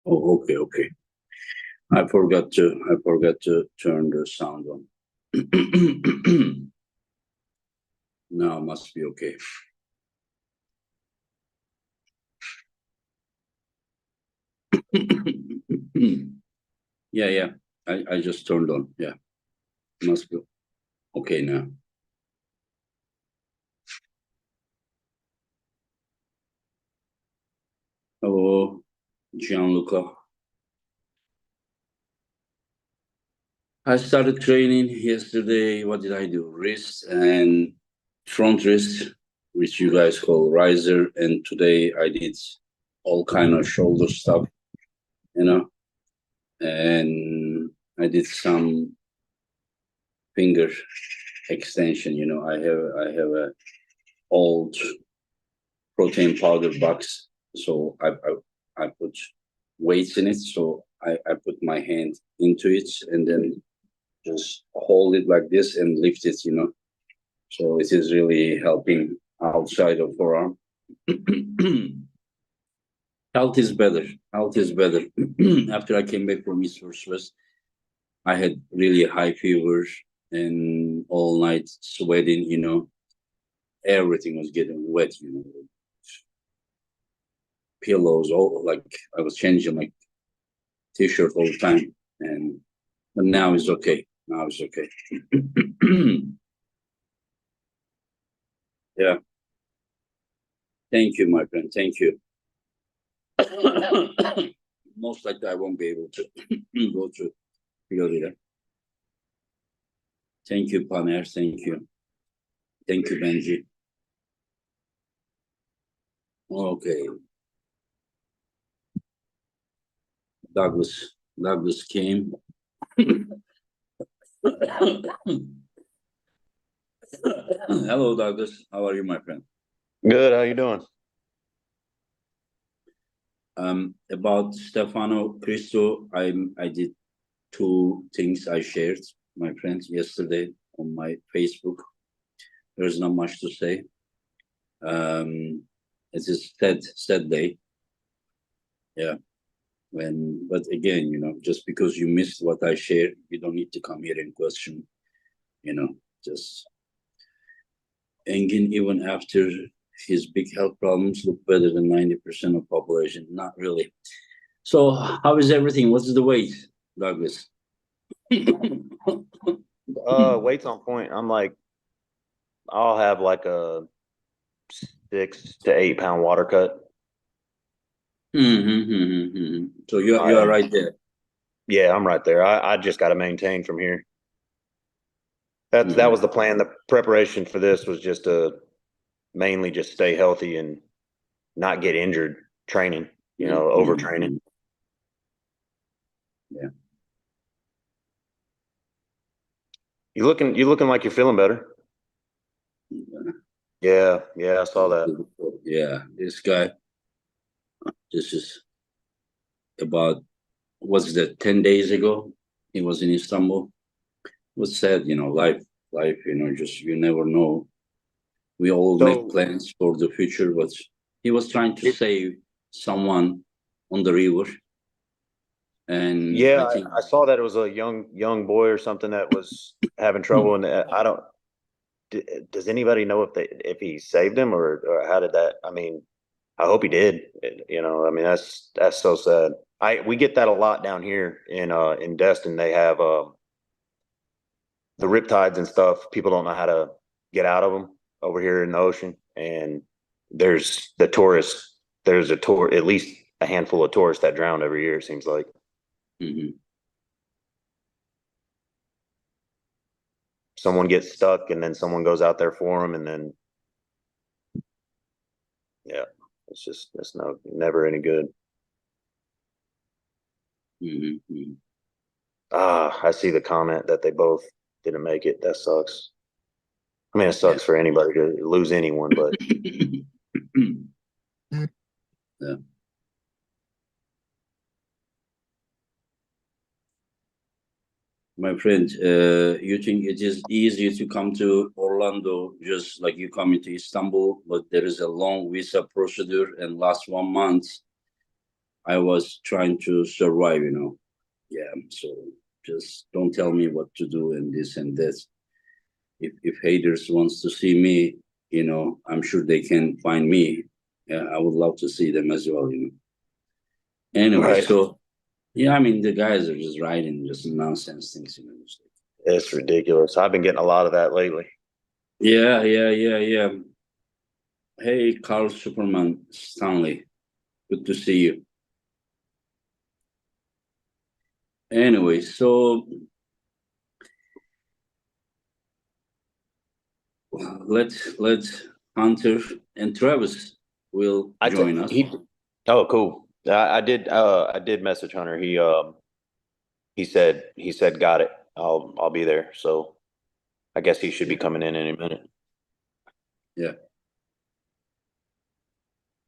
Oh, okay, okay. I forgot to turn the sound on. Now must be okay. Yeah, yeah. I just turned on. Yeah. Must be okay now. Hello, Gianluca. I started training yesterday. What did I do? Wrist and front wrist, which you guys call riser. And today I did all kind of shoulder stuff, you know, and I did some finger extension. You know, I have a old protein powder box, so I put weights in it. So I put my hand into it and then just hold it like this and lift it. You know, so it is really helping outside of forearm. Health is better. Health is better. After I came back from East First West, I had really high fever and all night sweating, you know. Everything was getting wet, you know. Pillows, all like I was changing like t-shirt all the time. But now it's okay. Now it's okay. Yeah. Thank you, my friend. Thank you. Most likely I won't be able to go to Florida. Thank you, Paner. Thank you. Thank you, Benji. Okay. Douglas came. Hello, Douglas. How are you, my friend? Good. How you doing? About Stefano Cristo, I did two things I shared, my friends, yesterday on my Facebook. There's not much to say. It's a sad day. Yeah. But again, you know, just because you missed what I shared, you don't need to come here and question, you know, just Engin, even after his big health problems, look better than 90% of population. Not really. So how is everything? What's the weight, Douglas? Weight's on point. I'll have like a 6 to 8 pound water cut. So you are right there. Yeah, I'm right there. I just got to maintain from here. That was the plan. The preparation for this was just to mainly just stay healthy and not get injured training. You know, overtraining. Yeah. You looking like you're feeling better. Yeah, I saw that. Yeah, this guy. This is about what's that? 10 days ago, he was in Istanbul. It was sad, you know. Life, you know. Just you never know. We all make plans for the future, but he was trying to save someone on the river. And yeah, I saw that it was a young boy or something that was having trouble, and I don't. Does anybody know if he saved him or how did that? I mean, I hope he did. You know, I mean that's so sad. We get that a lot down here in Destin. They have the riptides and stuff. People don't know how to get out of them over here in the ocean, and there's the tourists. There's at least a handful of tourists that drown every year. It seems like. Someone gets stuck and then someone goes out there for them, and then yeah, it's never any good. I see the comment that they both didn't make it. That sucks. I mean, it sucks for anybody to lose anyone, but yeah. My friend, you think it is easy to come to Orlando just like you come into Istanbul, but there is a long visa procedure and last 1 month I was trying to survive, Yeah, so just don't tell me what to do and this and that. If haters wants to see me, I'm sure they can find me. Yeah, I would love to see them as well. Anyway, Right. so yeah, I mean the guys are just writing just nonsense things. It's ridiculous. I've been getting a lot of that lately. Yeah. Hey, Carl Superman Stanley, good to see you. Anyway, so let's Hunter and Travis will join us. Oh, cool. I did message Hunter. He said got it. I'll be there. So I guess he should be coming in any minute. Yeah,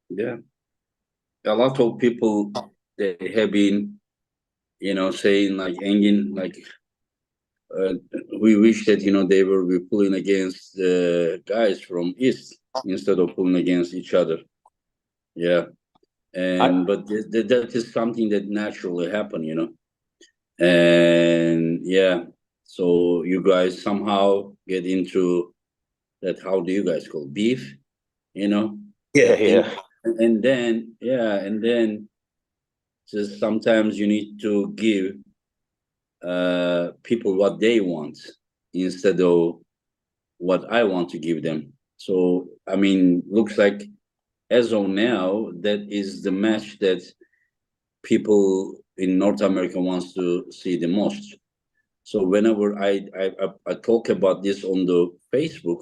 yeah. A lot of people they have been, saying like Engin, like we wish that they were be pulling against the guys from East instead of pulling against each other. Yeah, but that is something that naturally happen. And yeah, so you guys somehow get into that. How do you guys call beef? You know, Yeah, and yeah. and then yeah, and then just sometimes you need to give people what they want instead of what I want to give them. So I mean, looks like as of now, that is the match that people in North America wants to see the most. So whenever I talk about this on the Facebook,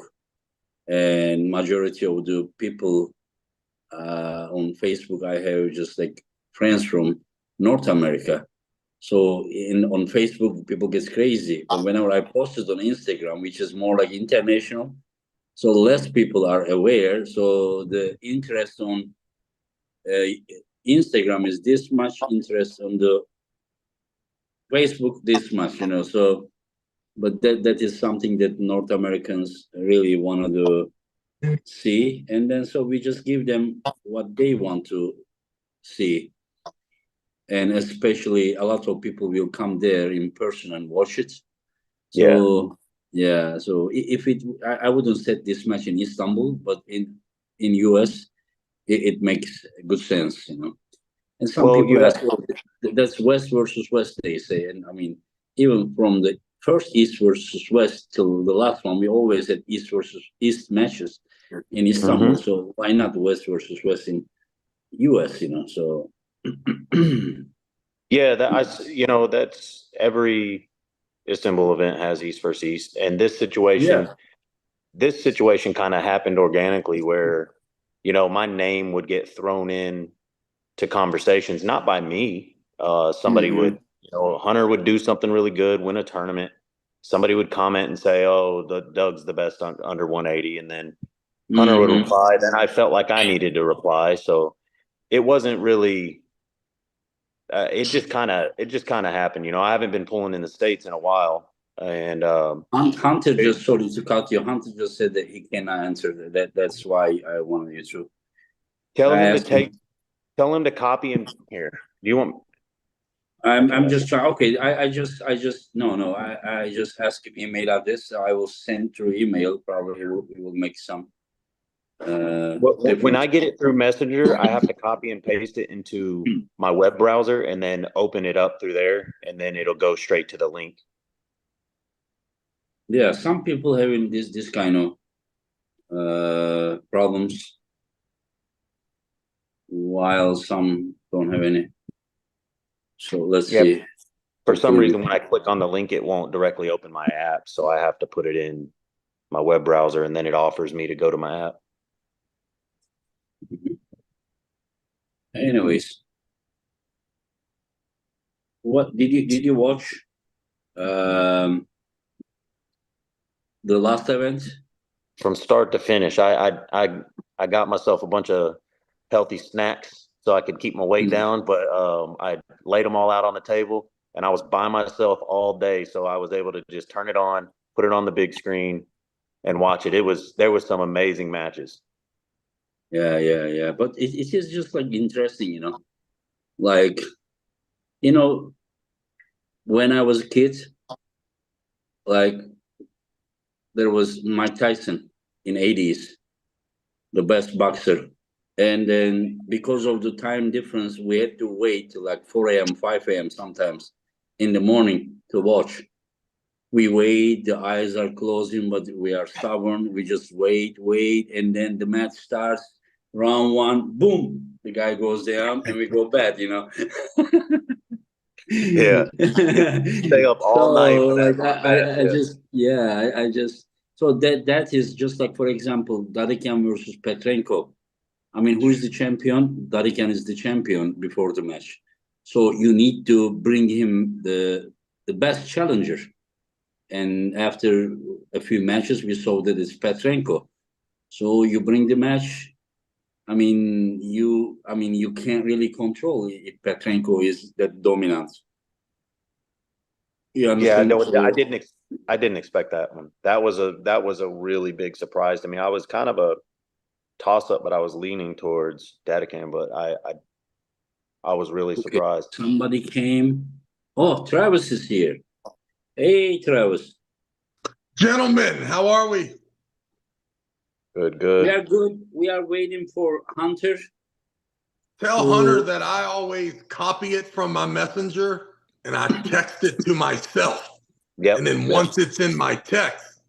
and majority of the people on Facebook, I have just like friends from North America. So in on Facebook, people get crazy. But whenever I post it on Instagram, which is more like international, so less people are aware. So the interest on uh, Instagram is this much, interest on the Facebook this much. So, but that is something that North Americans really want to see, and then so we just give them what they want to see, and especially a lot of people will come there in person and watch it. Yeah. So yeah, so if I wouldn't set this match in Istanbul, but in US, it makes good sense. And some Well, people you ask, have. well, that's West versus West, they say. And I mean, even from the first East versus West till the last one, we always had East versus East matches in Istanbul. Mhm. So why not West versus West in US? So Yeah, that's every Istanbul event has East versus East, and this yeah. situation, kind of happened organically, where my name would get thrown in to conversations, not by me. Somebody Hmm. would, Hunter would do something really good, win a tournament. Somebody would comment and say, "Oh, the Doug's the best under 180," and then Hunter would Hmm. reply. Then I felt like I needed to reply, so it wasn't really. It just kind of happened. I haven't been pulling in the States in a while, and Hunter just, sorry to cut you. Hunter just said that he cannot answer that. That's why I wanted you to. tell I him to asked him. tell him to copy and here. Do you want? I can I'm message. just trying. Okay, I just no. I just ask him email address. So I will send through email. Probably it will make some When difference. I get it through Messenger, I have to copy and paste it into my web browser and then open it up through there, and then it'll go straight to the link. Yeah, some people having this kind of problems, while some don't have any. So let's Yeah. see. For some Hopefully, reason, when I click on the link, it won't directly open my app, so I have to put it in my web browser, and then it offers me to go to my app. anyways, what did you watch the last event? From start to finish. I got myself a bunch of healthy snacks so I could keep my weight Hmm. down, but I laid them all out on the table, and I was by myself all day, so I was able to just turn it on, put it on the big screen, and watch it. There was some amazing matches. Yeah. But it is just like interesting. Like, you know, when I was a kid, like there was Mike Tyson in 80s, the best boxer. And then because of the time difference, we had to wait till like 4 a.m., 5 a.m. sometimes in the morning to watch. We wait, the eyes are closing, but we are stubborn. We just wait, and then the match starts. Round one, boom, the guy goes down, and we go bad, you know. Yeah. Stay up all night So for that like one match. I Yeah. just yeah I just so that is just like, for example, Dadikian versus Petrenko. I mean, who is the champion? Dadikian is the champion before the match, so you need to bring him the best challenger. And after a few matches, we saw that it's Petrenko. So you bring the match. I mean, you can't really control if Petrenko is that dominant. You Yeah, understand? no, I So didn't expect that one. That was a really big surprise to me. I was kind of a toss up, but I was leaning towards Datacan, but I was really okay, surprised. somebody came. Oh, Travis is here. Hey, Travis. Gentlemen, how are we? Good, We good. are good. We are waiting for Hunter Tell Hunter to. that I always copy it from my messenger and I text it to myself. And Yep, then yep. once it's in my text,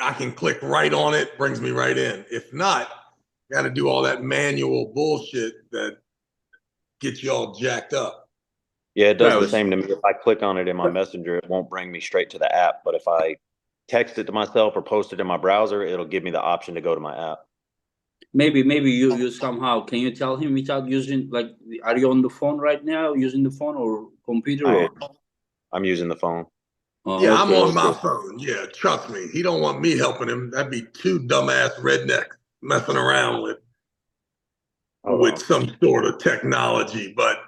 I can click right on it, brings me right in. If not, got to do all that manual bullshit that gets you all jacked up. Yeah, it does the Travis. same to me. If I click on it in my messenger, it won't bring me straight to the app. But if I text it to myself or post it in my browser, it'll give me the option to go to my app. Maybe you somehow can you tell him without using, like, are you on the phone right now using the phone or computer I or? I'm using the phone. Yeah, I'm Okay, on my okay. phone. Yeah, trust me. He don't want me helping him. That'd be two dumbass rednecks messing around Hold with on. some sort of technology. But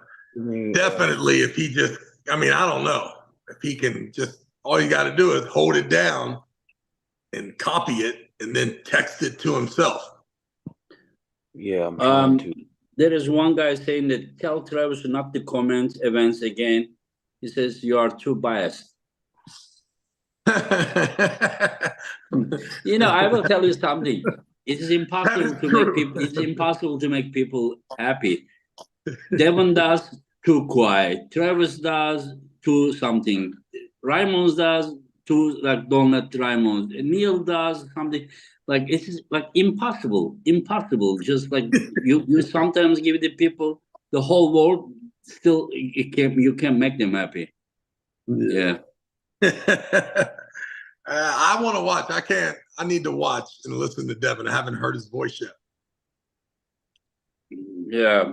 definitely, if he just, I mean, I don't know. If he can just, all you got to do is hold it down and copy it and then text it to himself. Yeah, I'm trying to. There is one guy saying that tell Travis not to comment events again. He says you are too biased. I will tell you something. It is That is impossible to make true. people. It's impossible to make people happy. Devon does too quiet. Travis does too something. Raymond does too, like, don't let Raymond. Neil does something like it's like impossible. Impossible. Just like you sometimes give the people the whole world. Still, you can make them happy. Yeah. I want to watch. I can't. I need to watch and listen to Devin. I haven't heard his voice yet. Yeah.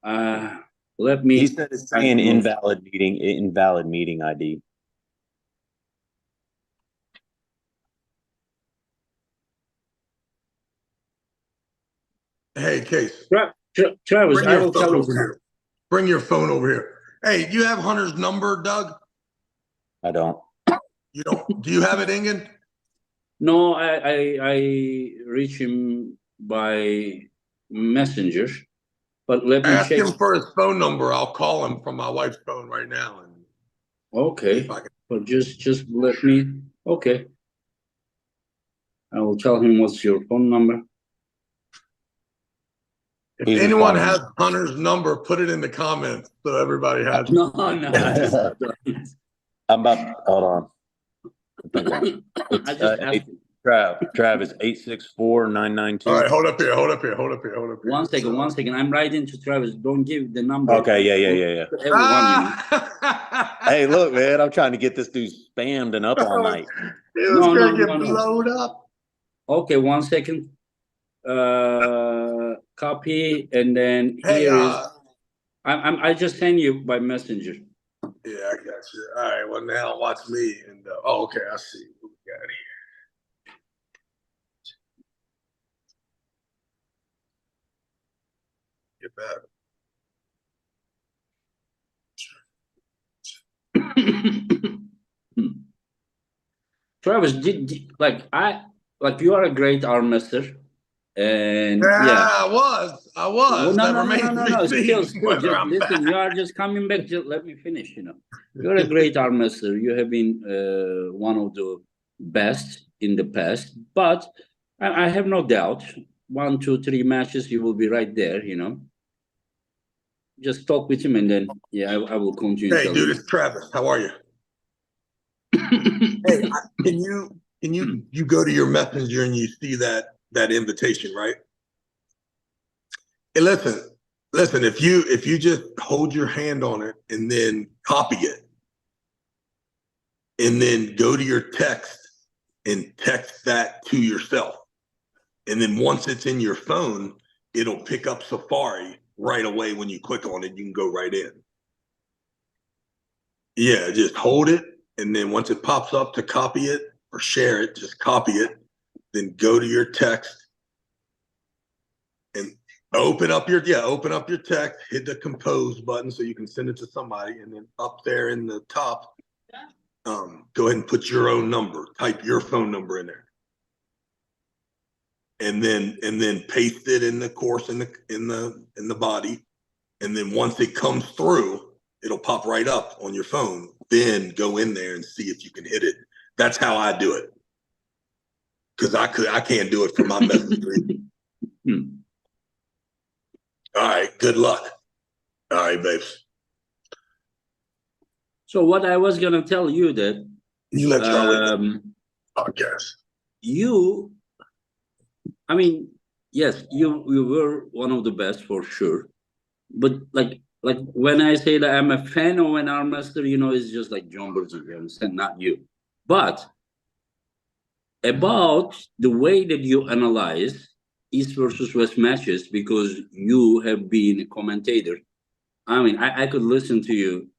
Uh, let me. He said it's saying invalid meeting ID. Hey, Case, Travis, bring I your will tell phone you over something. here. Bring your phone over here. Hey, do you have Hunter's number, Doug? I don't. You don't. Do you have it, Ingen? No, I reach him by messenger, but let me Ask check. him for his phone number. I'll call him from my wife's phone right now and see if Okay, I can. but just let me. Okay, I will tell him what's your phone number. If He's anyone responding. has Hunter's number, put it in the comments so everybody has it. No, I just I'm about. Hold on. I It's just asked him. Travis 864-992. All right, hold up here. Hold up here. Hold up here. Hold up here. One second, So, one second. I'm writing to Travis. Don't give the number. Okay, yeah. To everyone. Hey, look, man, I'm trying to get this dude spammed and up all night. He was No, no, gonna no, get no. blowed up. Okay, one second. Copy, and then Hey, here is. I just send you by messenger. yeah, I got you. All right, well now watch me and oh, okay, I see what we got here. Get that. Travis, like you are a great arm master, And Yeah, yeah. I was. Well, That no. remains to be Still, seen whether just I'm listen, back. you are just coming back. Just let me finish, You're a great arm wrestler. You have been one of the best in the past. But I have no doubt, 1, 2, 3 matches, you will be right there, Just talk with him and then, yeah, I will continue Hey, telling dude, you. it's Travis. How are you? Hey, can you go to your messenger and you see that invitation, right? And listen, if you just hold your hand on it and then copy it, and then go to your text and text that to yourself. And then once it's in your phone, it'll pick up Safari right away. When you click on it, you can go right in. Yeah, just hold it. And then once it pops up to copy it or share it, just copy it. Then go to your text and open up your text, hit the compose button so you can send it to somebody. And then up there in the top, go ahead and put your own number, type your phone number in there. And then paste it in the course in the body. And then once it comes through, it'll pop right up on your phone. Then go in there and see if you can hit it. That's how I do it. Because I can't do it from my messenger. All right, good luck. All right, babes. So what I was gonna tell you that You let Charlie podcast. I mean, yes, you were one of the best for sure. But like when I say that I'm a fan of an arm wrestler, it's just like John Burton, you understand, not you. But about the way that you analyze East versus West matches, because you have been a commentator. I mean, I could listen to you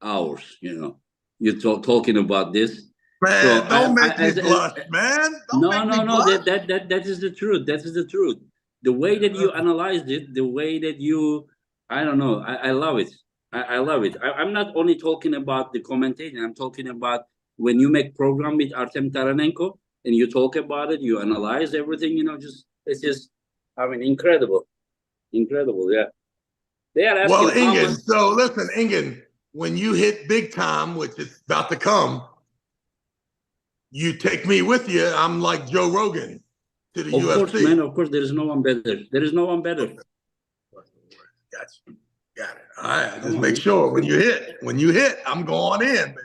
hours, you talking about this. Man, So don't make me blush, man. Don't make me blush. That is the truth. That is the truth. The way that you analyzed it, the way that you, I don't know, I love it. I love it. I'm not only talking about the commentating. I'm talking about when you make program with Artem Taranenko and you talk about it, you analyze everything. It's just, I mean, incredible, yeah. They are asking Well, how much. Ingen, so listen, Ingen, when you hit big time, which is about to come, you take me with you. I'm like Joe Rogan to the UFC. Of course, man. Of course, there is no one better. There is no one better. Got you. Got it. All right. Just make sure when you hit, I'm going in, baby.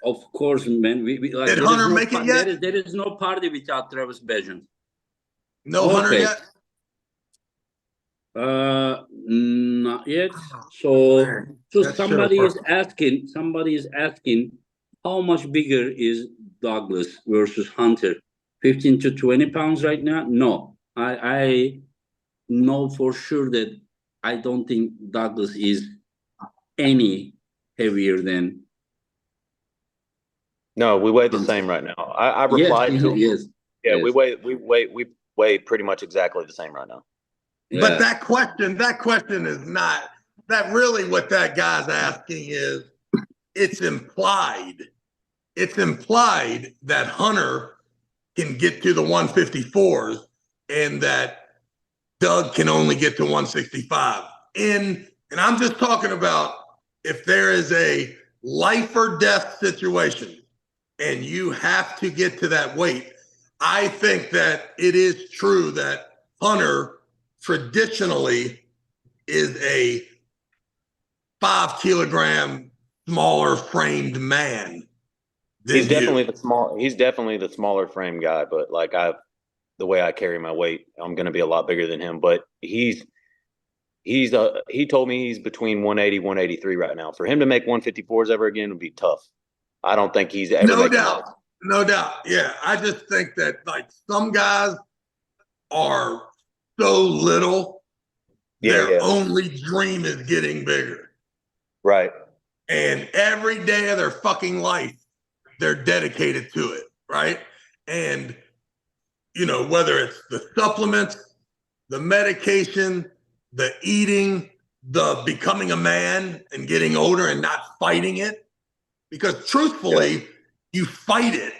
Of course, man. We like. Did Hunter make it yet? There is no party without Travis Bagent. No Hunter yet? Not yet. So That's somebody is asking, how much bigger is Douglas versus Hunter? 15 to 20 pounds right now? No, I know for sure that I don't think Douglas is any heavier than. No, we weigh the same right now. I replied to him. Yes. Yeah, yes. we weigh pretty much exactly the same right now. Yeah. But that question is not that really what that guy's asking is. It's implied that Hunter can get to the 154s and that Doug can only get to 165. And I'm just talking about if there is a life or death situation and you have to get to that weight. I think that it is true that Hunter traditionally is a 5 kilogram smaller framed man. He's definitely the smaller frame guy, but like the way I carry my weight, I'm going to be a lot bigger than him. But he told me he's between 180, 183 right now. For him to make 154s ever again would be tough. I don't think he's ever. No doubt. Yeah, I just think that like some guys are so little, their only dream is getting bigger. Right. And every day of their fucking life, they're dedicated to it, right? And, whether it's the supplements, the medication, the eating, the becoming a man and getting older and not fighting it. Because truthfully, you fight it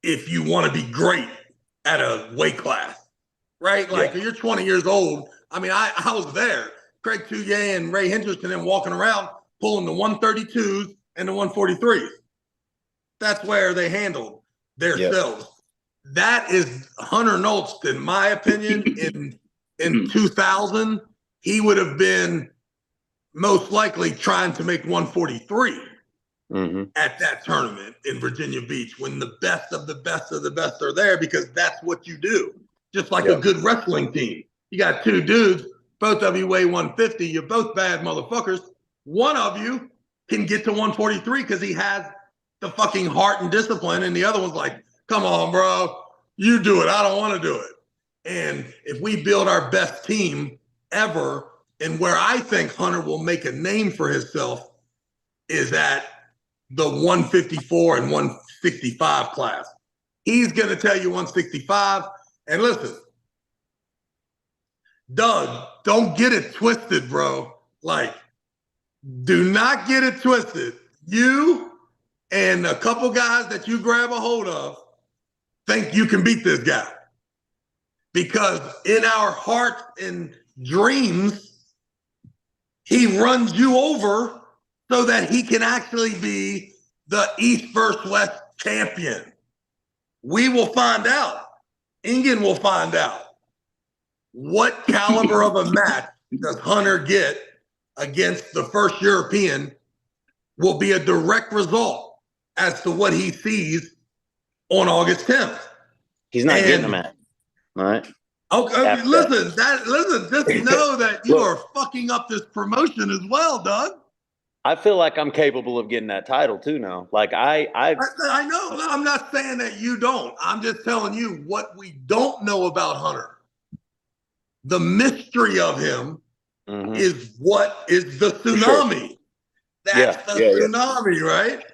if you want to be great at a weight class. right? Like you're 20 years old. I mean, I was there. Craig Touye and Ray Hendrickson and walking around pulling the 132s and the 143s. That's where they handled themselves. That is Hunter Nolst, in my opinion, in 2000, he would have been most likely trying to make 143 at that tournament in Virginia Beach when the best of the best of the best are there, because that's what you do. Just like a good wrestling team. You got two dudes, both of you weigh 150. You're both bad motherfuckers. One of you can get to 143 because he has the fucking heart and discipline, and the other one's like, come on, bro, you do it. I don't want to do it. And if we build our best team ever, and where I think Hunter will make a name for himself is at the 154 and 165 class. He's going to tell you 165. And listen, Doug, don't get it twisted, bro. Like, do not get it twisted. You and a couple guys that you grab a hold of think you can beat this guy. Because in our hearts and dreams, he runs you over so that he can actually be the East versus West champion. We will find out. Ingen will find out. What caliber of a match does Hunter get against the first European will be a direct result as to what he sees on August 10th. He's not getting a match, all right? Okay, listen, just know that you are fucking up this promotion as well, Doug. I feel like I'm capable of getting that title too now. Like I know. I'm not saying that you don't. I'm just telling you what we don't know about Hunter. The mystery of him is what is the tsunami. Sure. That's the tsunami, right?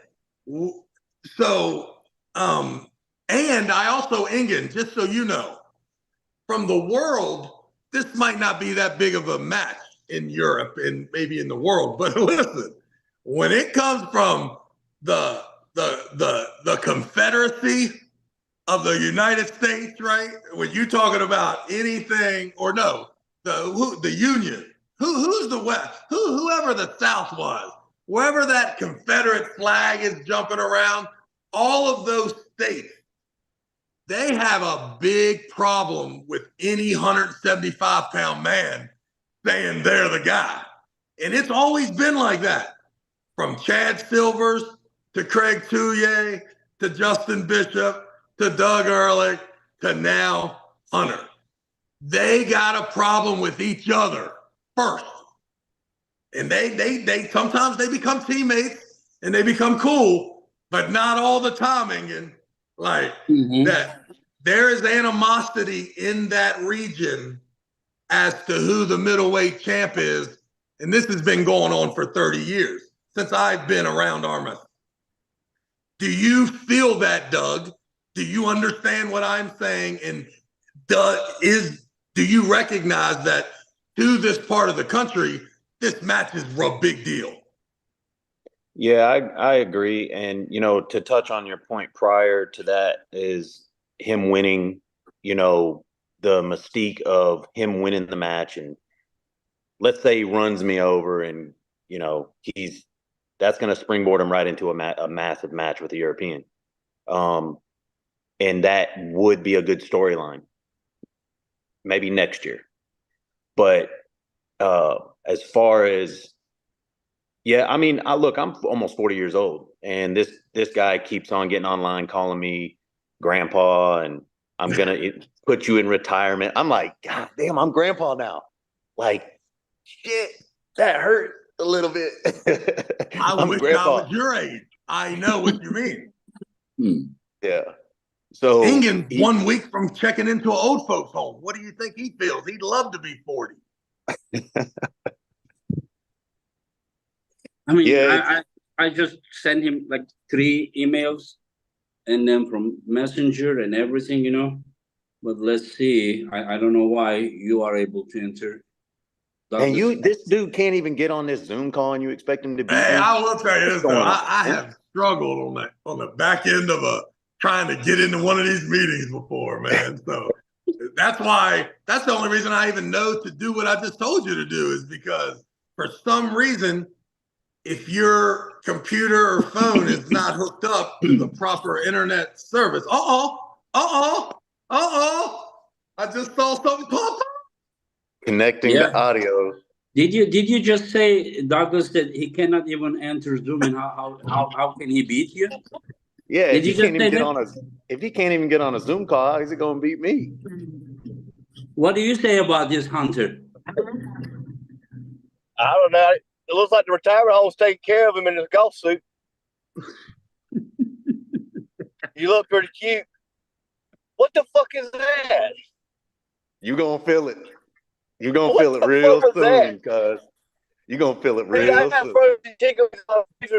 So, and I also, Ingen, just so you know, from the world, this might not be that big of a match in Europe and maybe in the world, but listen, when it comes from the Confederacy of the United States, right? When you're talking about anything, or no, the Union, who's the West, whoever the South was, wherever that Confederate flag is jumping around, all of those states, they have a big problem with any 175-pound man saying they're the guy. And it's always been like that. From Chad Silvers to Craig Touye to Justin Bishop to Doug Erlich to now Hunter. They got a problem with each other first. And they sometimes they become teammates and they become cool, but not all the time, Ingen. Like that, there is animosity in that region as to who the middleweight champ is. And this has been going on for 30 years since I've been around Armwrestling. Do you feel that, Doug? Do you understand what I'm saying? And do you recognize that to this part of the country, this match is a big deal? Yeah, I agree. And, you know, to touch on your point prior to that is him winning, you know, the mystique of him winning the match. And let's say he runs me over and, you know, that's going to springboard him right into a massive match with a European. And that would be a good storyline. Maybe next year. But as far as, yeah, I mean, look, I'm almost 40 years old, and this guy keeps on getting online calling me grandpa, and I'm gonna put you in retirement. I'm like, God damn, I'm grandpa now. Like, shit, that hurt a little bit. I wish I was your age. I know what you mean. Yeah. So Ingen 1 week from checking into an old folks home. What do you think he feels? He'd love to be 40. I mean, I just sent him like 3 emails and then from Messenger and everything, you know. But let's see. I don't know why you are able to enter. And this dude can't even get on this Zoom call and you expect him to be. Hey, I will tell you this though. I have struggled on the back end of trying to get into one of these meetings before, man. So That's the only reason I even know to do what I just told you to do, is because for some reason, if your computer or phone is not hooked up to the proper internet service, I just saw something pop up. Connecting the audio. Did you just say, Douglas, that he cannot even enter Zoom, and how can he beat you? Yeah, Did you just say that? If he can't even get on a Zoom call, how is he gonna beat me? What do you say about this, Hunter? I don't know. It looks like the retirement home's taking care of him in his golf suit. You look pretty cute. What the fuck is that? You gonna feel it. You gonna What feel it the real fuck was soon, cuz. You gonna feel it Dude, I real got soon. frozen chicken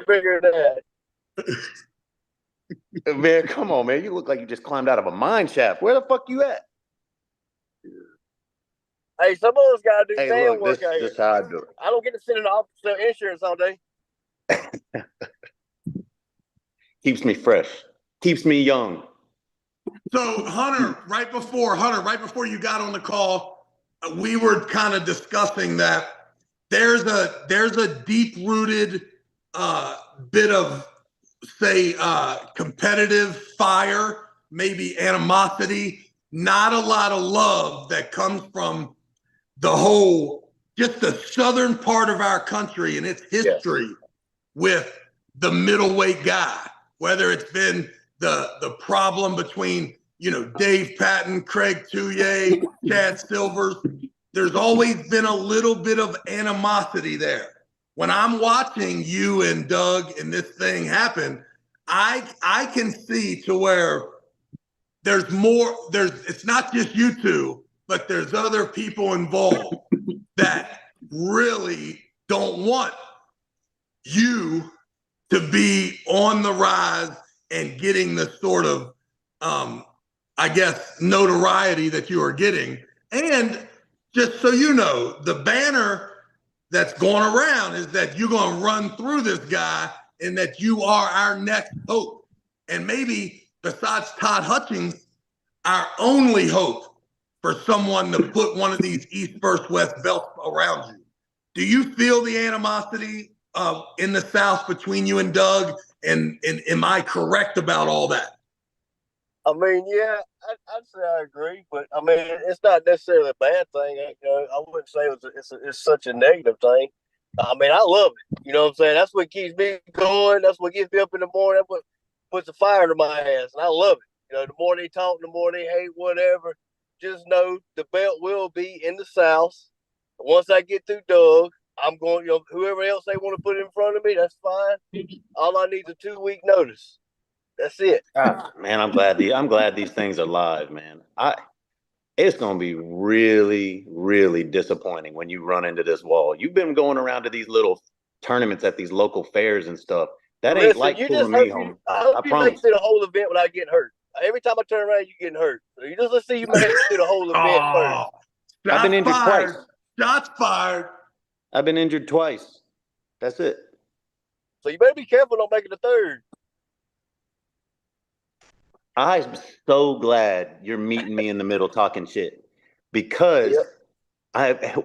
bigger than that. Man, come on, man. You look like you just climbed out of a mine shaft. Where the fuck you at? Hey, some of us gotta do Hey, fan look, work out this here. is how I do it. I don't get to sit in the office sell insurance all day. Keeps me fresh. Keeps me young. So Hunter, right before you got on the call, we were kind of discussing that there's a deep-rooted bit of, say, competitive fire, maybe animosity, not a lot of love that comes from just the southern part of our country and its history with the middleweight guy, whether it's been the problem between, Dave Patton, Craig Touye, Chad Silvers. There's always been a little bit of animosity there. When I'm watching you and Doug and this thing happen, I can see to where it's not just you two, but there's other people involved that really don't want you to be on the rise and getting the sort of, I guess, notoriety that you are getting. And just so you know, the banner that's going around is that you're going to run through this guy and that you are our next hope. And maybe besides Todd Hutchings, our only hope for someone to put one of these East versus West belts around you. Do you feel the animosity in the South between you and Doug? And am I correct about all that? I mean, yeah, I'd say I agree, but I mean, it's not necessarily a bad thing. I wouldn't say it's such a negative thing. I mean, I love it. You know what I'm saying? That's what keeps me going. That's what gets me up in the morning. That's what puts a fire into my ass, and I love it. The more they talk, the more they hate, whatever. Just know the belt will be in the South. Once I get through Doug, I'm going, whoever else they want to put in front of me, that's fine. All I need is a 2-week notice. That's it. Man, I'm glad these things are live, man. It's gonna be really, really disappointing when you run into this wall. You've been going around to these little tournaments at these local fairs and stuff. That ain't like pulling me home. I hope you make it through the whole event without getting hurt. Every time I turn around, you're getting hurt. So let's see you make it through the whole event first. I've been injured twice. Shots fired. I've been injured twice. That's it. So you better be careful don't make it a third. I'm so glad you're meeting me in the middle talking shit, because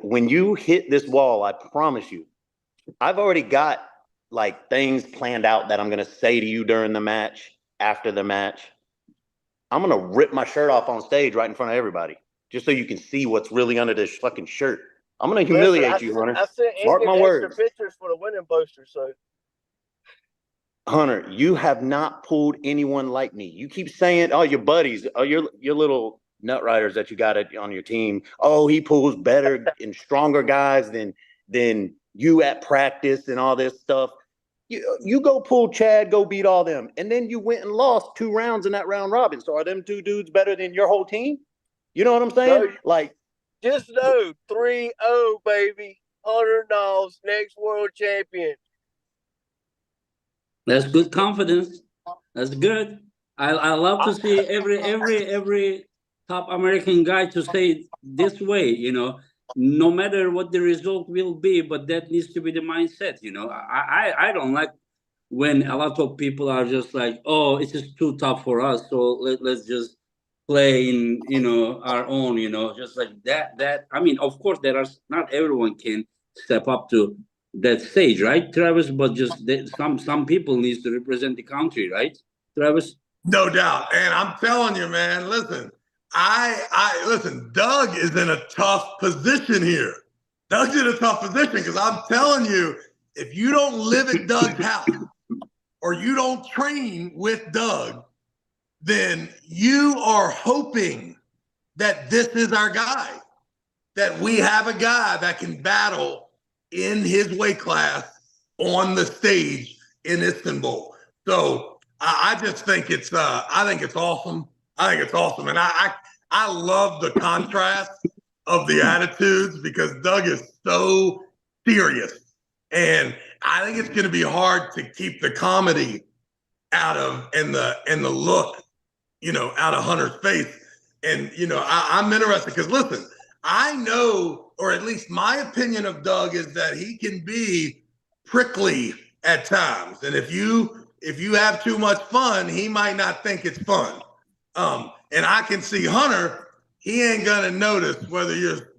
when you hit this wall, I promise you, I've already got like things planned out that I'm going to say to you during the match, after the match. I'm going to rip my shirt off on stage right in front of everybody, just so you can see what's really under this fucking shirt. I'm going to humiliate you, Hunter. I sent Mark my words. extra pictures for the winning poster, so. Hunter, you have not pulled anyone like me. You keep saying, oh, your buddies, oh, your little nut riders that you got on your team. Oh, he pulls better and stronger guys than you at practice and all this stuff. You go pull Chad, go beat all them. And then you went and lost 2 rounds in that round robin. So are them 2 dudes better than your whole team? You know what I'm saying? No, just know 3-0, baby. Hunter Noffz, next world champion. That's good confidence. That's good. I love to see every top American guy to say it this way, no matter what the result will be, but that needs to be the mindset, I don't like when a lot of people are just like, oh, it's just too tough for us, so let's just play in, our own, just like that. I mean, of course, not everyone can step up to that stage, right, Travis? But just some people needs to represent the country, right, Travis? No doubt. And I'm telling you, man, listen, I listen, Doug is in a tough position here. Doug's in a tough position because I'm telling you, if you don't live at Doug's house or you don't train with Doug, then you are hoping that this is our guy, that we have a guy that can battle in his weight class on the stage in Istanbul. So I just think it's awesome. I think it's awesome. And I love the contrast of the attitudes because Doug is so serious. And I think it's going to be hard to keep the comedy out of and the look, out of Hunter's face. And, I'm interested because listen, I know, or at least my opinion of Doug is that he can be prickly at times. And if you have too much fun, he might not think it's fun. And I can see Hunter, he ain't gonna notice whether you're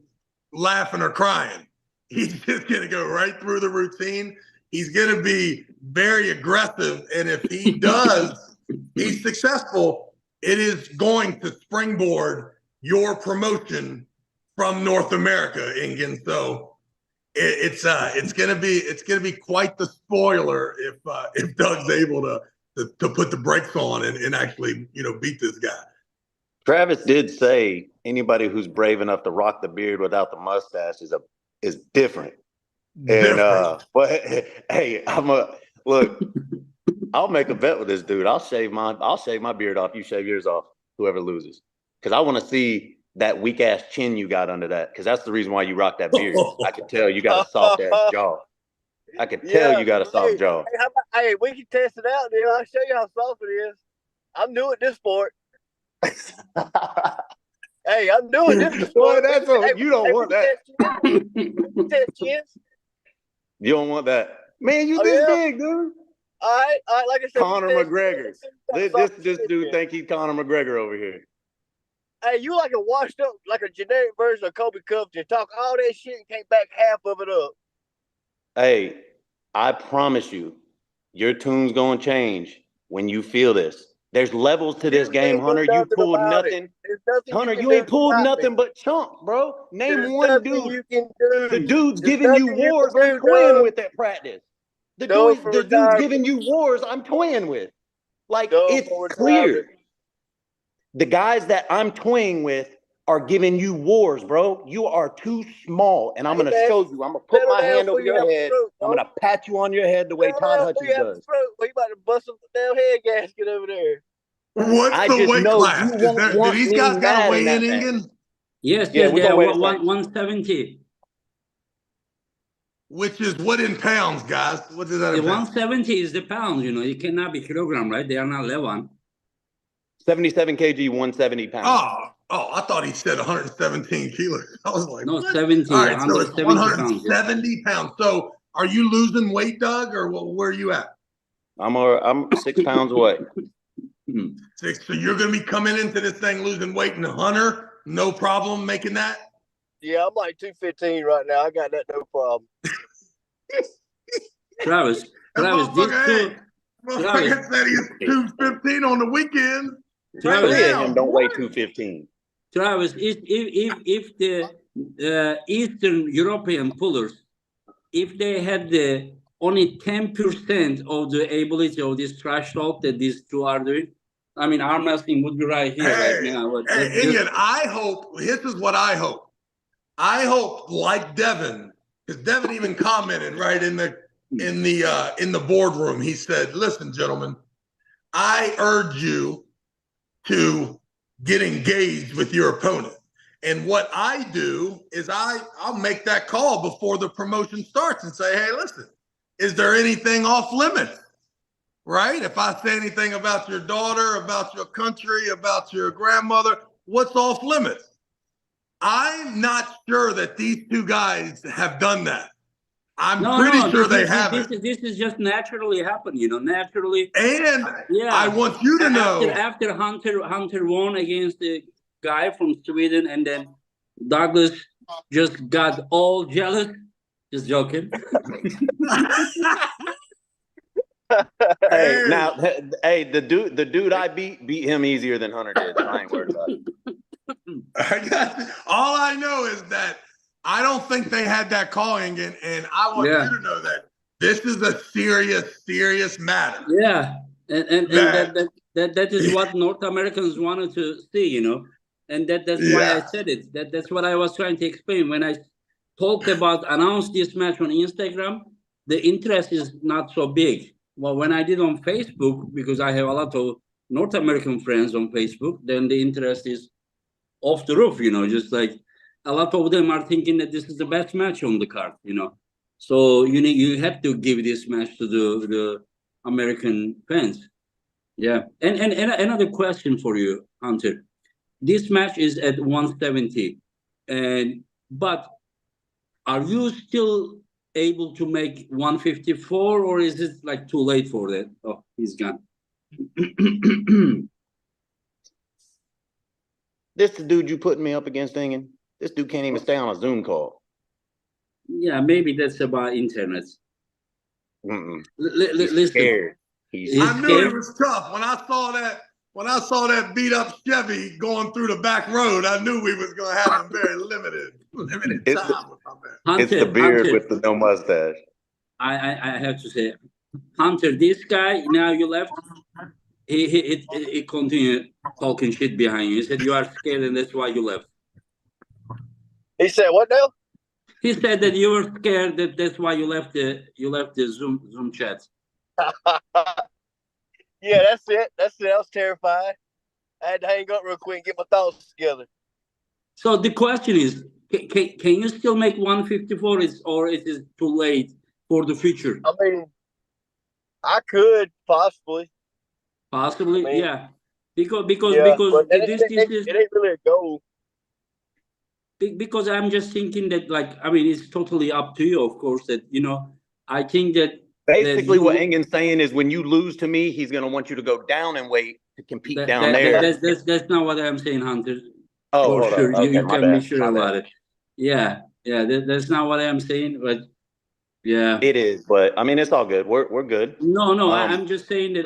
laughing or crying. He's just gonna go right through the routine. He's gonna be very aggressive. And if he does, he's successful, it is going to springboard your promotion from North America, Ingen. So it's gonna be quite the spoiler if Doug's able to put the brakes on and actually beat this guy. Travis did say anybody who's brave enough to rock the beard without the mustache is different. And but hey, look. I'll make a bet with this dude. I'll shave my beard off. You shave yours off. Whoever loses, because I want to see that weak ass chin you got under that. Because that's the reason why you rock that beard. I can tell you got a soft ass jaw. I can tell you got a soft jaw. Hey, we can test it out, dude. I'll show you how soft it is. I'm new at this sport. Hey, I'm doing this. Boy, you don't want that. Test chins. You don't want that, man. You this big, dude. All right. Like I said, Conor McGregor. This dude think he's Conor McGregor over here. Hey, you like a washed up, like a generic version of Kobe Covington. Talk all that shit and can't back half of it up. Hey, I promise you, your tune's gonna change when you feel this. There's levels to this game, Hunter. You pulled nothing. Hunter, you ain't pulled nothing but chunk, bro. Name one dude. You can do. The dude's giving you wars. I'm toying with that practice. The dude's giving you wars I'm toying with. Like, it's clear. The guys that I'm toying with are giving you wars, bro. You are too small. And I'm going to show you. I'm going to put my hand over your head. I'm going to pat you on your head the way Todd Hutchins does. You about to bust some damn head gasket over there. What's the weight class? Do these guys got to weigh in, Ingen? Yes, yeah, they are 170. Which is what in pounds, guys? What is that? The 170 is the pound, It cannot be kilogram, right? They are not 11. 77 kg, 170 pounds. Oh, I thought he said 117 kilos. I was like, no, what? 70. All right, so it's 170 pounds. So are you losing weight, Doug, or where are you at? I'm 6 pounds away. 6. So you're going to be coming into this thing losing weight, and Hunter, no problem making that? Yeah, I'm like 215 right now. I got that no problem. Travis, Travis said he's 215 on the weekend. Travis, him don't weigh 215. Travis, if the Eastern European pullers, if they had only 10% of the ability of this trash talk that these two are doing, I mean, arm wrestling would be right here right now. Ingen, I hope, this is what I hope. I hope, like Devin, because Devin even commented right in the boardroom. He said, "Listen, gentlemen, I urge you to get engaged with your opponent. And what I do is I'll make that call before the promotion starts and say, hey, listen, is there anything off limits? Right? If I say anything about your daughter, about your country, about your grandmother, what's off limits?" I'm not sure that these two guys have done that. I'm No, pretty no, sure they haven't. this is just naturally happen, you know, naturally. And Yeah. I want you to know. After Hunter won against the guy from Sweden, and then Douglas just got all jealous. Just joking. Hey, now, hey, the dude I beat him easier than Hunter did. So I ain't worried about it. All I know is that I don't think they had that calling, and I want you to know that this is a serious matter. Yeah, and that is what North Americans wanted to see, you know, and that's why I said it. That's what I was trying to explain when I talked about announce this match on Instagram. The interest is not so big. Well, when I did on Facebook, because I have a lot of North American friends on Facebook, then the interest is off the roof, you know, just like a lot of them are thinking that this is the best match on the card, you know. So you have to give this match to the American fans. Yeah. And another question for you, Hunter. This match is at 170. But are you still able to make 154, or is it like too late for that? Oh, he's gone. This the dude you putting me up against, Ingen? This dude can't even stay on a Zoom call. Yeah, maybe that's about internet. He's Listen, scared. I knew it was tough when I saw that. When I saw that beat up Chevy going through the back road, I knew we was going to have a very limited time with Hunter, it's the beard with the no mustache. I have to say, Hunter, this guy, now you left, he continued talking shit behind you. He said you are scared and that's why you left. He said what now? He said that you were scared, that's why you left the Zoom chat. Yeah, that's it. I was terrified. I had to hang up real quick and get my thoughts together. So the question is, can you still make 154, or it is too late for the future? I mean, I could possibly. Possibly, I mean, yeah. Because it ain't really a goal. Because I'm just thinking that, like, I mean, it's totally up to you, of course, that, you know, I think that basically what Engen's saying is when you lose to me, he's going to want you to go down and wait to compete down there. That's not what I'm saying, Hunter. Oh, for sure. Okay, you can be sure about it. Yeah, that's not what I'm saying, but yeah, it is. But I mean, it's all good. We're good. No, I'm just saying that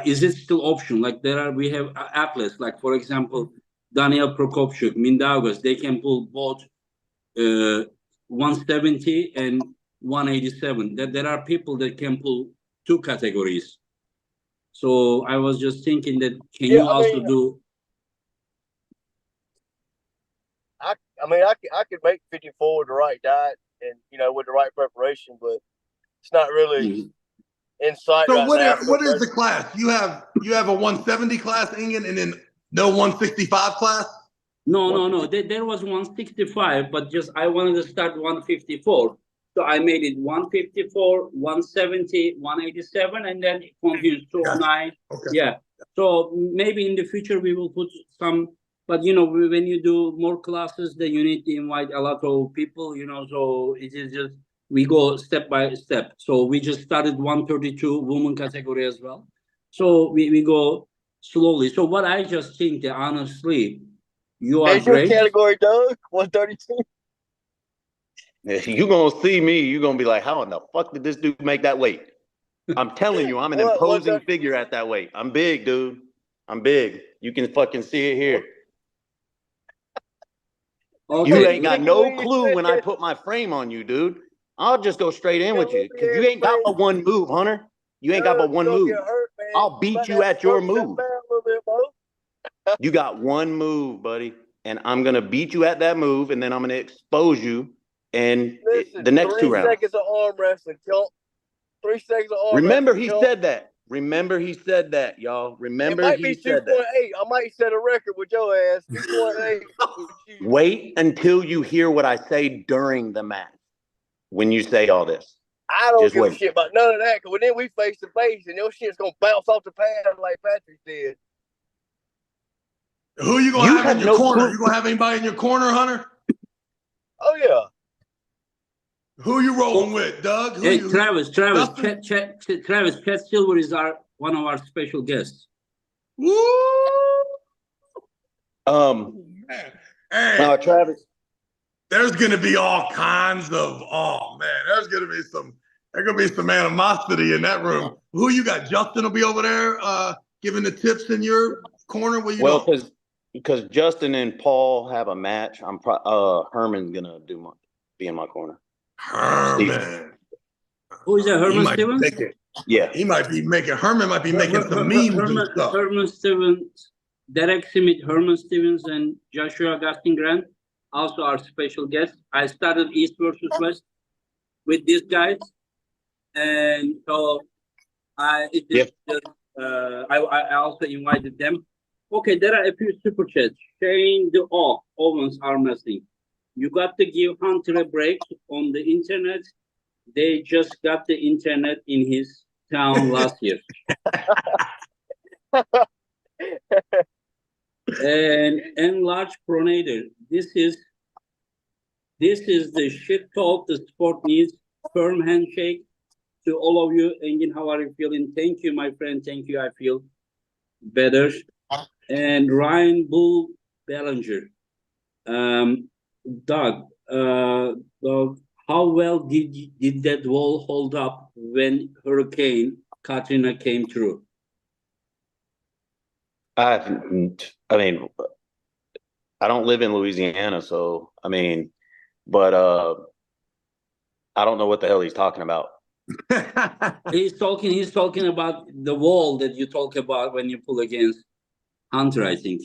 is it still option? Like we have athletes, like for example, Daniel Prokopchuk, Mindaugas, they can pull both 170 and 187. That there are people that can pull two categories. So I was just thinking that you also do? I could make 54 with the right diet and with the right preparation, but it's not really in sight. So what is the class? You have a 170 class, Ingen, and then no 165 class? No. There was 165, but just I wanted to start 154. So I made it 154, 170, 187, and then it continues 209. Okay. Yeah. So maybe in the future we will put some, but when you do more classes, then you need to invite a lot of people, so it is just, we go step by step. So we just started 132 women category as well. So we go slowly. So what I just think that honestly, you are great. Your category, Doug? 132? You gonna see me, you gonna be like, how in the fuck did this dude make that weight? I'm telling you, I'm an imposing figure at that weight. I'm big, dude. I'm big. You can fucking see it here. Okay. You ain't got no clue when I put my frame on you, dude. I'll just go straight in with you because you ain't got but one move, Hunter. You ain't got but one move. I'll beat you at your move. You got one move, buddy, and I'm gonna beat you at that move, and then I'm gonna expose you. And the next 2 rounds. 3 seconds of arm wrestling, 3 seconds of arm Remember, wrestling. he said that. Remember, he said that, y'all. Remember, he said that. 2.8. I might set a record with your ass. 2.8. Wait until you hear what I say during the match. When you say all this, I don't give a shit about none of that. Because then we face to face, and your shit's gonna bounce off the pad like Patrick did. Who you gonna have in your corner? You gonna have anybody in your corner, Hunter? Oh yeah. Who you rolling with, Doug? Hey, Travis, Justin? Chet Silver is one of our special guests. Woo! Man. Hey, Travis. there's gonna be all kinds of there's gonna be some animosity in that room. Who you got? Justin will be over there giving the tips in your corner. Well, because Justin and Paul have a match, I'm Herman's gonna be in my corner. Herman. Who is that? Herman Stevens? Yeah. Herman might be making some memes and stuff. Herman Stevens, Derek Smith, Herman Stevens, and Joshua Augustine Grant, also our special guests. I started East versus West with these guys, and so I also invited them. Okay, there are a few super chats. Shane the Owens Armwrestling. You got to give Hunter a break on the internet. They just got the internet in his town last year. And Enlarged Pronator. This is the shit talk the sport needs. Firm handshake to all of you. Engin, how are you feeling? Thank you, my friend. Thank you. I feel better. And Ryan Bull Bellinger. Doug, how well did that wall hold up when Hurricane Katrina came through? I mean, I don't live in Louisiana, so but I don't know what the hell he's talking about. He's talking about the wall that you talk about when you pull against Hunter, I think.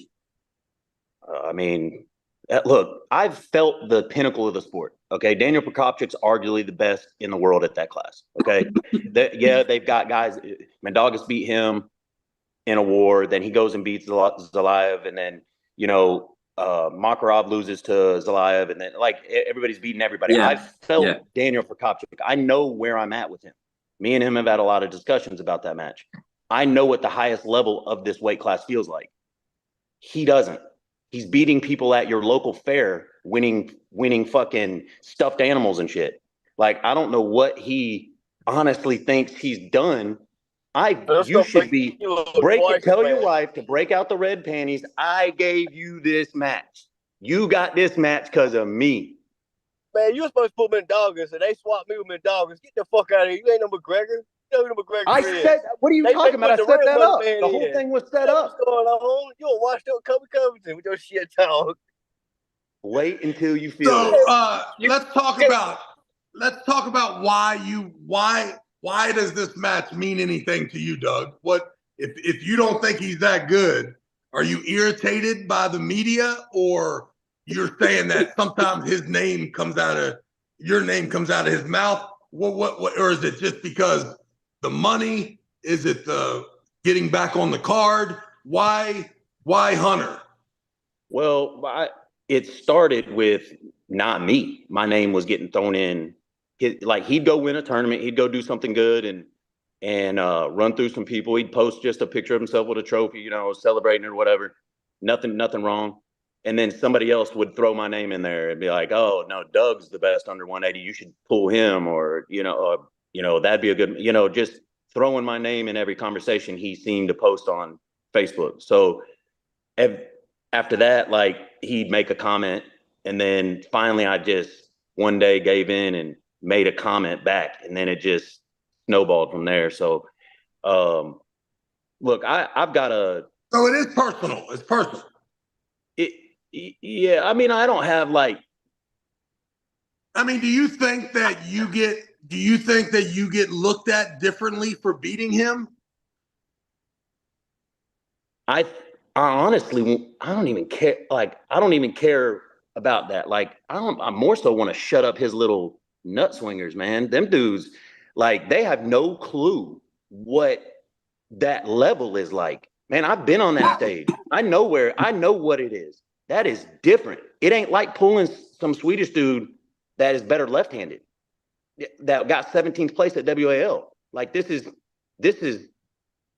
Look, I've felt the pinnacle of the sport. Okay, Daniel Prokopchuk's arguably the best in the world at that class. Okay, they've got guys. Mandagas beat him in a war. Then he goes and beats Zalaev, and then Makarov loses to Zalaev, and then everybody's beating everybody. Yeah. I've felt Daniel Prokopchuk. I know where I'm at with him. Me and him have had a lot of discussions about that match. I know what the highest level of this weight class feels like. He doesn't. He's beating people at your local fair, winning fucking stuffed animals and shit. Like, I don't know what he honestly thinks he's done. You should be tell your wife to break out the red panties. I gave you this match. You got this match because of me. Man, you were supposed to put Mendogas, and they swapped me with Mendogas. Get the fuck out of here. You ain't no McGregor. You know who McGregor is. Said, what are you talking about? I set that up. The whole thing was set up. What's going on? You don't watch that Covington with your shit talk. Wait until you feel it. Let's talk about why does this match mean anything to you, Doug? What if you don't think he's that good? Are you irritated by the media, or you're saying that sometimes your name comes out of his mouth? What or is it just because the money? Is it the getting back on the card? Why Hunter? Well, it started with not me. My name was getting thrown in. He'd go win a tournament, he'd go do something good and run through some people. He'd post just a picture of himself with a trophy, celebrating or whatever. Nothing wrong. And then somebody else would throw my name in there and be like, "Oh no, Doug's the best under 180. You should pull him," or that'd be a good, just throwing my name in every conversation he seemed to post on Facebook. So after that, he'd make a comment, and then finally I just one day gave in and made a comment back, and then it just snowballed from there. So look, I've got a. So it is personal. It's personal. Yeah, I don't have do you think that you get looked at differently for beating him? I honestly, I don't even care. I don't even care about that. I more so want to shut up his little nut swingers, man. Them dudes, they have no clue what that level is like. Man, I've been on that stage. I know what it is. That is different. It ain't like pulling some Swedish dude that is better left-handed, that got 17th place at WAL. This is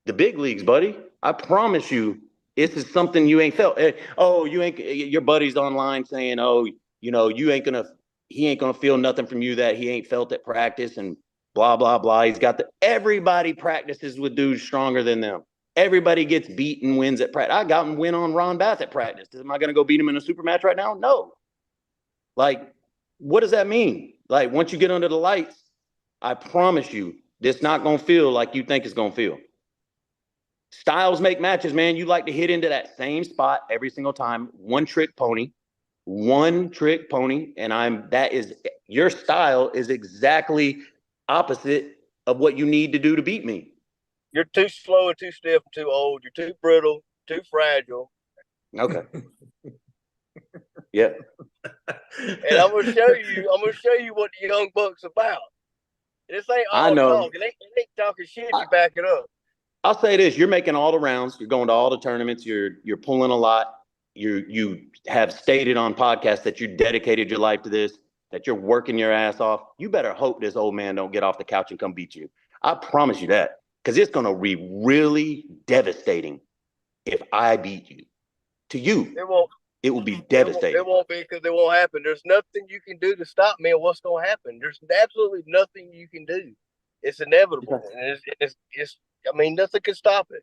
the big leagues, buddy. I promise you, this is something you ain't felt. Oh, your buddy's online saying, "Oh, you ain't gonna he ain't gonna feel nothing from you that he ain't felt at practice and blah, blah, blah. He's got everybody practices with dudes stronger than them. Everybody gets beat and wins at practice. I got him win on Ron Bass at practice. Am I gonna go beat him in a super match right now? No. Like, what does that mean? Like, once you get under the lights, I promise you, it's not gonna feel like you think it's gonna feel. Styles make matches, man. You like to hit into that same spot every single time. One trick pony. And your style is exactly opposite of what you need to do to beat me. You're too slow and too stiff and too old. You're too brittle, too fragile. Okay. Yeah. And I'm gonna show you what the Young Bucks about. This ain't all talk. It ain't talking shit. You back it up. I'll say this: you're making all the rounds. You're going to all the tournaments. You're pulling a lot. You have stated on podcasts that you dedicated your life to this, that you're working your ass off. You better hope this old man don't get off the couch and come beat you. I promise you that, because it's going to be really devastating if I beat you. To you, it will be devastating. It won't be, because it won't happen. There's nothing you can do to stop me and what's going to happen. There's absolutely nothing you can do. It's inevitable. And it's I mean, nothing can stop it.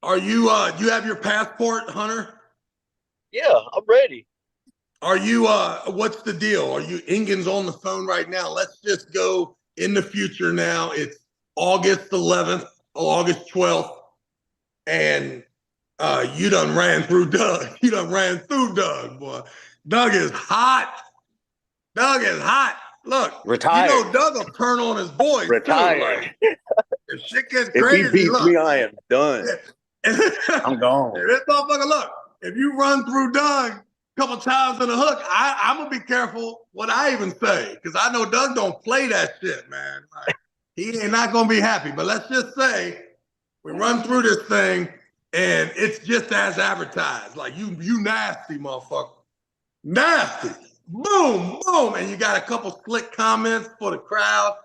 Are you you have your passport, Hunter? Yeah, I'm ready. Are you what's the deal? Are you Ingen's on the phone right now? Let's just go in the future now. It's August 11th, August 12th, and you done ran through Doug. You done ran through Doug, boy. Doug is hot. Doug is hot. Look, retired. You know Doug will turn on his boys. Retired. Too, like, if shit gets crazy, if he beats me, I am done. I'm gone. This motherfucker, look, if you run through Doug a couple times in the hook, I'm gonna be careful what I even say, because I know Doug don't play that shit, man. Like, he ain't not gonna be happy. But let's just say we run through this thing and it's just as advertised. Like you nasty motherfucker, nasty. Boom, boom, and you got a couple slick comments for the crowd.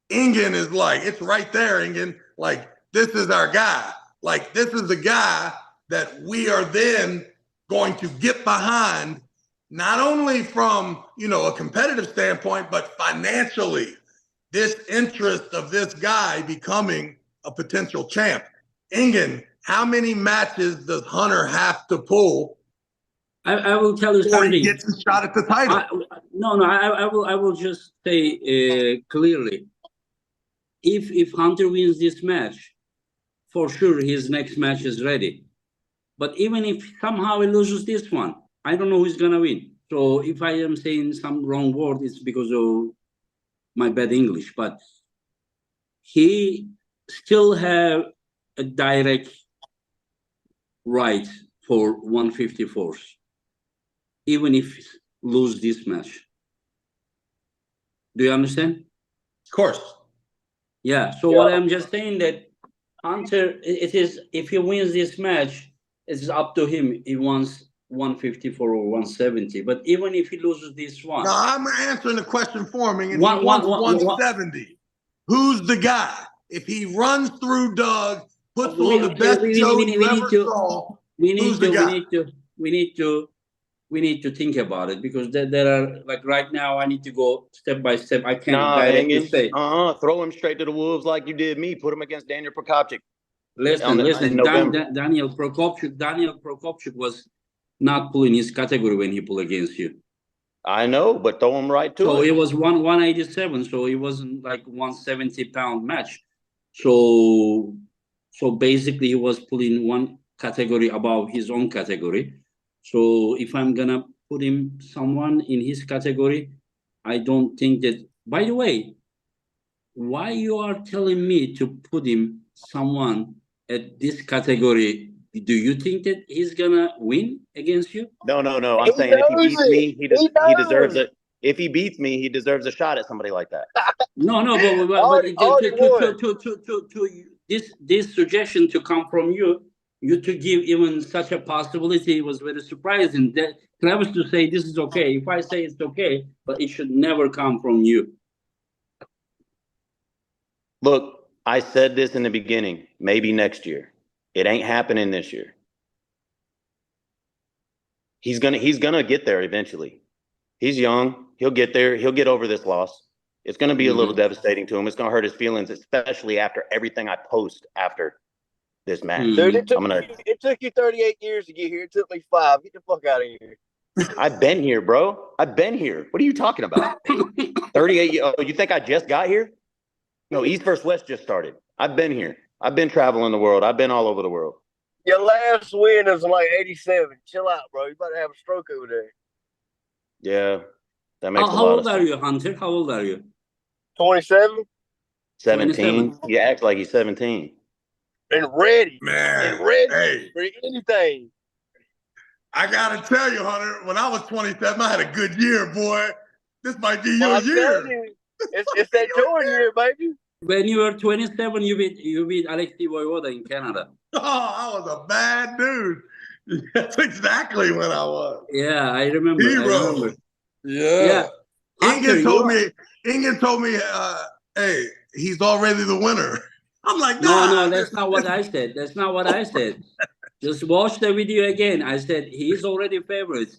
Ingen is like, it's right there, Ingen. Like, this is our guy. Like, this is the guy that we are then going to get behind, not only from, a competitive standpoint, but financially. This interest of this guy becoming a potential champ. Ingen, how many matches does Hunter have to pull? I will tell you before something. He gets a shot at the title. I will just say clearly. If Hunter wins this match, for sure his next match is ready. But even if somehow he loses this one, I don't know who's gonna win. So if I am saying some wrong word, it's because of my bad English. But he still have a direct right for 154s, even if lose this match. Do you understand? Of course. Yeah. So what I'm just saying that Hunter, it is, if he wins this match, it's up to him. He wants 154 or 170. But even if he loses this one, no, I'm answering the question for him. And he wants 170. Who's the guy? If he runs through Doug, puts on the best show you ever saw, who's the guy? We need to think about it, because there are, like, right now I need to go step by step. I can't directly say. Throw him straight to the wolves like you did me. Put him against Daniel Prokopchuk. Listen. Daniel Prokopchuk was not pulling his category when he pulled against you. I know, but throw him right to it. So it was 187. So it wasn't like 170-pound match. So basically he was pulling one category above his own category. So if I'm gonna put him someone in his category, I don't think that. By the way, why you are telling me to put him someone at this category? Do you think that he's gonna win against you? No. I'm saying if he beats me, he deserves it. If he beats me, he deserves a shot at somebody like that. No, but this suggestion to come from you to give even such a possibility was very surprising. That Travis to say this is okay. If I say it's okay, but it should never come from you. Look, I said this in the beginning, maybe next year. It ain't happening this year. He's gonna get there eventually. He's young. He'll get there. He'll get over this loss. It's going to be a little devastating to him. It's going to hurt his feelings, especially after everything I post after this match. Dude, it took you 38 years to get here. It took me 5. Get the fuck out of here. I've been here, bro. I've been here. What are you talking about? 38 years. Oh, you think I just got here? No, East versus West just started. I've been here. I've been traveling the world. I've been all over the world. Your last win was like 87. Chill out, bro. You about to have a stroke over there. Yeah, that makes a lot How old of are sense. you, Hunter? How old are you? 27 17. 27. He acts like he's 17. and ready. Man, And ready hey, for anything. I gotta tell you, Hunter, when I was 27, I had a good year, boy. This might be Well, your I'm telling year. you, it's that Jordan year, baby. When you were 27, you beat Alexei Voivoda in Canada. Oh, I was a bad dude. That's exactly what I was. Yeah, I remember. Hero. Yeah. Hunter, Ingen told me, hey, he's already the winner. I'm like, nah. No, that's not what I said. That's not what I said. Just watch the video again. I said he's already favorite.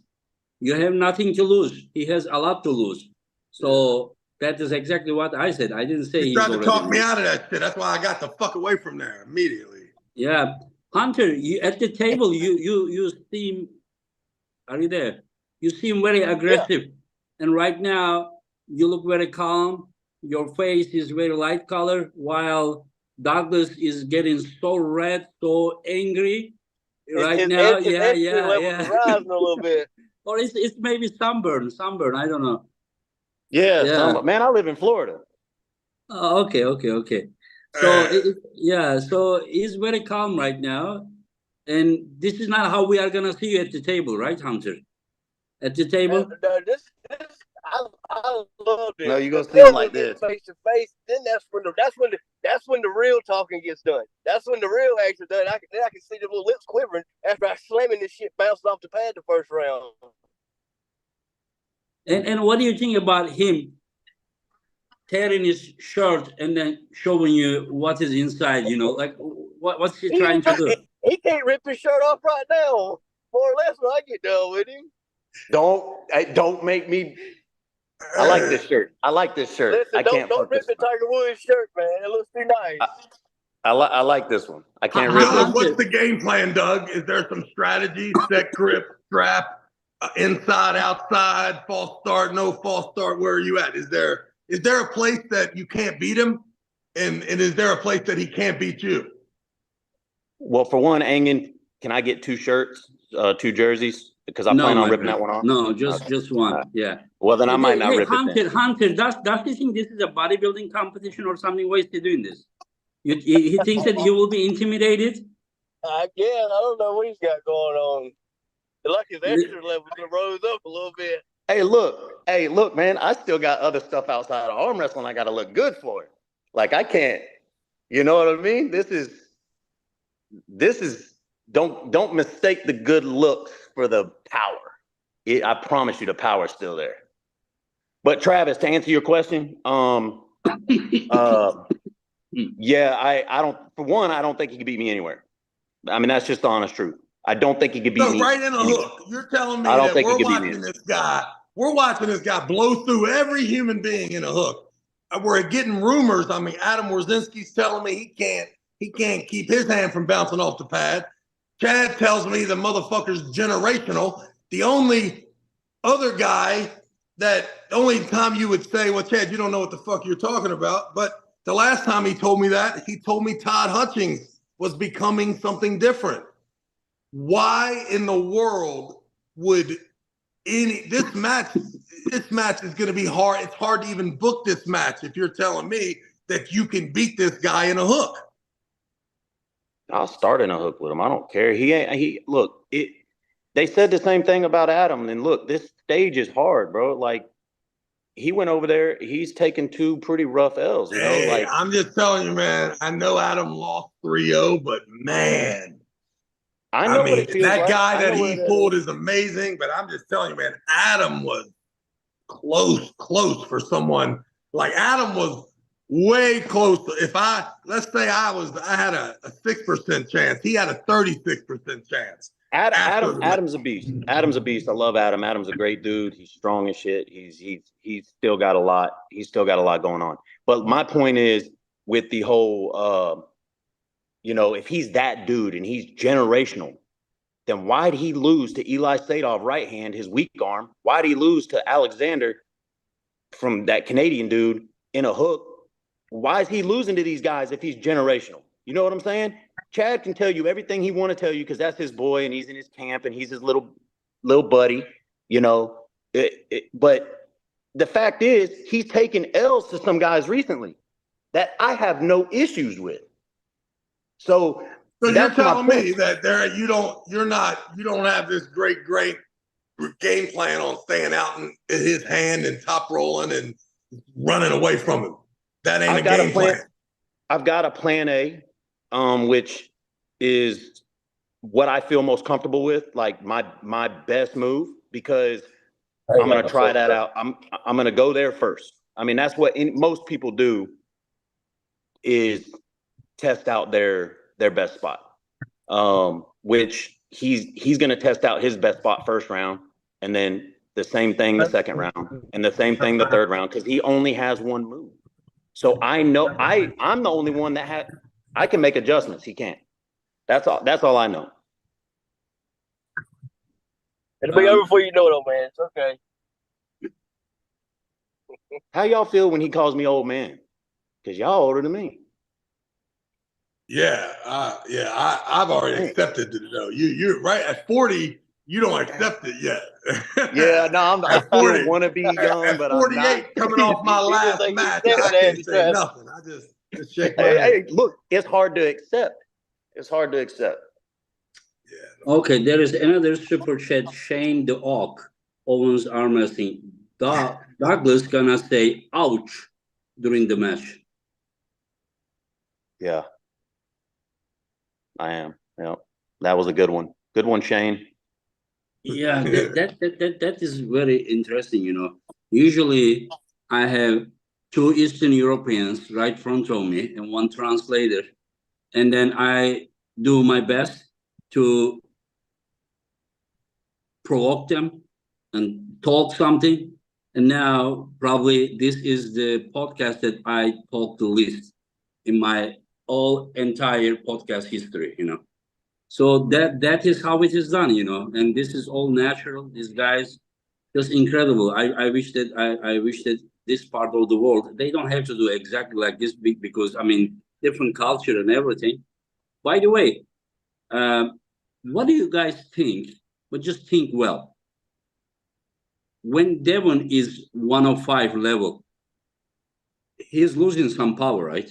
You have nothing to lose. He has a lot to lose. So that is exactly what I said. I didn't say He he's tried to already talk me winning. out of that shit. That's why I got the fuck away from there immediately. Yeah, Hunter, you at the table. You seem. Are you there? You seem very aggressive, and right now you look very calm. Your face is very light color, while Douglas is getting so red, so angry. Right now, his energy levels are rising a little bit. Or it's maybe sunburn. I don't know. Yeah. Man, I live in Florida. Oh, okay. So so he's very calm right now, and this is not how we are gonna see you at the table, right, Hunter? At the table. No, I love this. No, you gonna see him like this. Face to face. Then that's when the real talking gets done. That's when the real action done. Then I can see the little lips quivering after I slamming this shit bouncing off the pad the first round. And what do you think about him tearing his shirt and then showing you what is inside? You know, like what's he trying to do? He can't rip his shirt off right now, more or less, when I get done with him. Don't make me. I like this shirt. Listen, I can't don't rip the Tiger Woods shirt, man. It looks too nice. I like this one. I can't rip Doug, it. what's the game plan, Doug? Is there some strategy? Set grip, strap, inside, outside, false start, no false start? Where are you at? Is there a place that you can't beat him? And is there a place that he can't beat you? Well, for one, Angan, can I get 2 shirts, 2 jerseys? Because I plan on ripping that one off. No, just one. Yeah. Well, then I might not rip Hunter, it then. Hunter, does he think this is a bodybuilding competition or something? Why is he doing this? He thinks that you will be intimidated? I guess. I don't know what he's got going on. Like his extra level rose up a little bit. Hey, look, man, I still got other stuff outside of arm wrestling I got to look good for it. Like, I can't, you know what I mean? This is, don't mistake the good looks for the power. I promise you the power's still there. But Travis, to answer your question, yeah, I don't, for one, I don't think he could beat me anywhere. I mean, that's just the honest truth. I don't think he could beat me. Right in a anywhere. hook. You're telling me I don't that think he we're could beat me. watching this guy. We're watching this guy blow through every human being in a hook. We're getting rumors. I mean, Adam Warzinski's telling me he can't keep his hand from bouncing off the pad. Chad tells me the motherfucker's generational. The only other guy the only time you would say, well, Chad, you don't know what the fuck you're talking about. But the last time he told me that, he told me Todd Hutchings was becoming something different. Why in the world would this match is going to be hard. It's hard to even book this match if you're telling me that you can beat this guy in a hook. I'll start in a hook with him. I don't care. They said the same thing about Adam. And look, this stage is hard, bro. Like, he went over there. He's taken 2 pretty rough L's. You know, like, I'm just telling you, man. I know Adam lost 3-0, but man, I know what it feels that like. guy that he pulled is amazing. But I'm just telling you, man, Adam was close for someone. Like, Adam was way close. Let's say I had a 6% chance. He had a 36% chance. Absolutely. Adam's a beast. Adam's a beast. I love Adam. Adam's a great dude. He's strong as shit. He's still got a lot. He's still got a lot going on. But my point is with the whole, if he's that dude and he's generational, then why'd he lose to Eli Sadov right hand, his weak arm? Why'd he lose to Alexander from that Canadian dude in a hook? Why is he losing to these guys if he's generational? You know what I'm saying? Chad can tell you everything he want to tell you because that's his boy and he's in his camp and he's his little buddy, but the fact is he's taken L's to some guys recently that I have no issues with. So you're telling me that you don't have this great game plan on staying out in his hand and top rolling and running away from him. That ain't a game plan. I've got a plan A, which is what I feel most comfortable with, like my best move, because I'm gonna try that out. I'm gonna go there first. I mean, that's what most people do is test out their best spot. Which he's gonna test out his best spot first round, and then the same thing the second round, and the same thing the third round, because he only has one move. So I know I'm the only one that I can make adjustments. He can't. That's all I know. It'll be over before you know it, old man. It's okay. How y'all feel when he calls me old man? Because y'all older than me. Yeah, I've already accepted it though. You're right at 40. You don't accept it yet. Yeah, no, I still want to be young, at but 48, I'm not. coming off my last match, I can't say nothing. I just shake my head. Hey, look, it's hard to accept. It's hard to accept. Yeah. Okay, there is another super chat. Shane the Oak owns Armwrestling. Douglas gonna say ouch during the match. Yeah, I am. Yeah, that was a good one. Good one, Shane. Yeah, that is very interesting. Usually I have two Eastern Europeans right in front of me and one translator, and then I do my best to provoke them and talk something. And now probably this is the podcast that I talk the least in my entire podcast history. So that is how it is done, and this is all natural. These guys just incredible. I wish that this part of the world, they don't have to do exactly like this because different culture and everything. By the way, what do you guys think? But just think well. When Devon is 105 level, he's losing some power, right?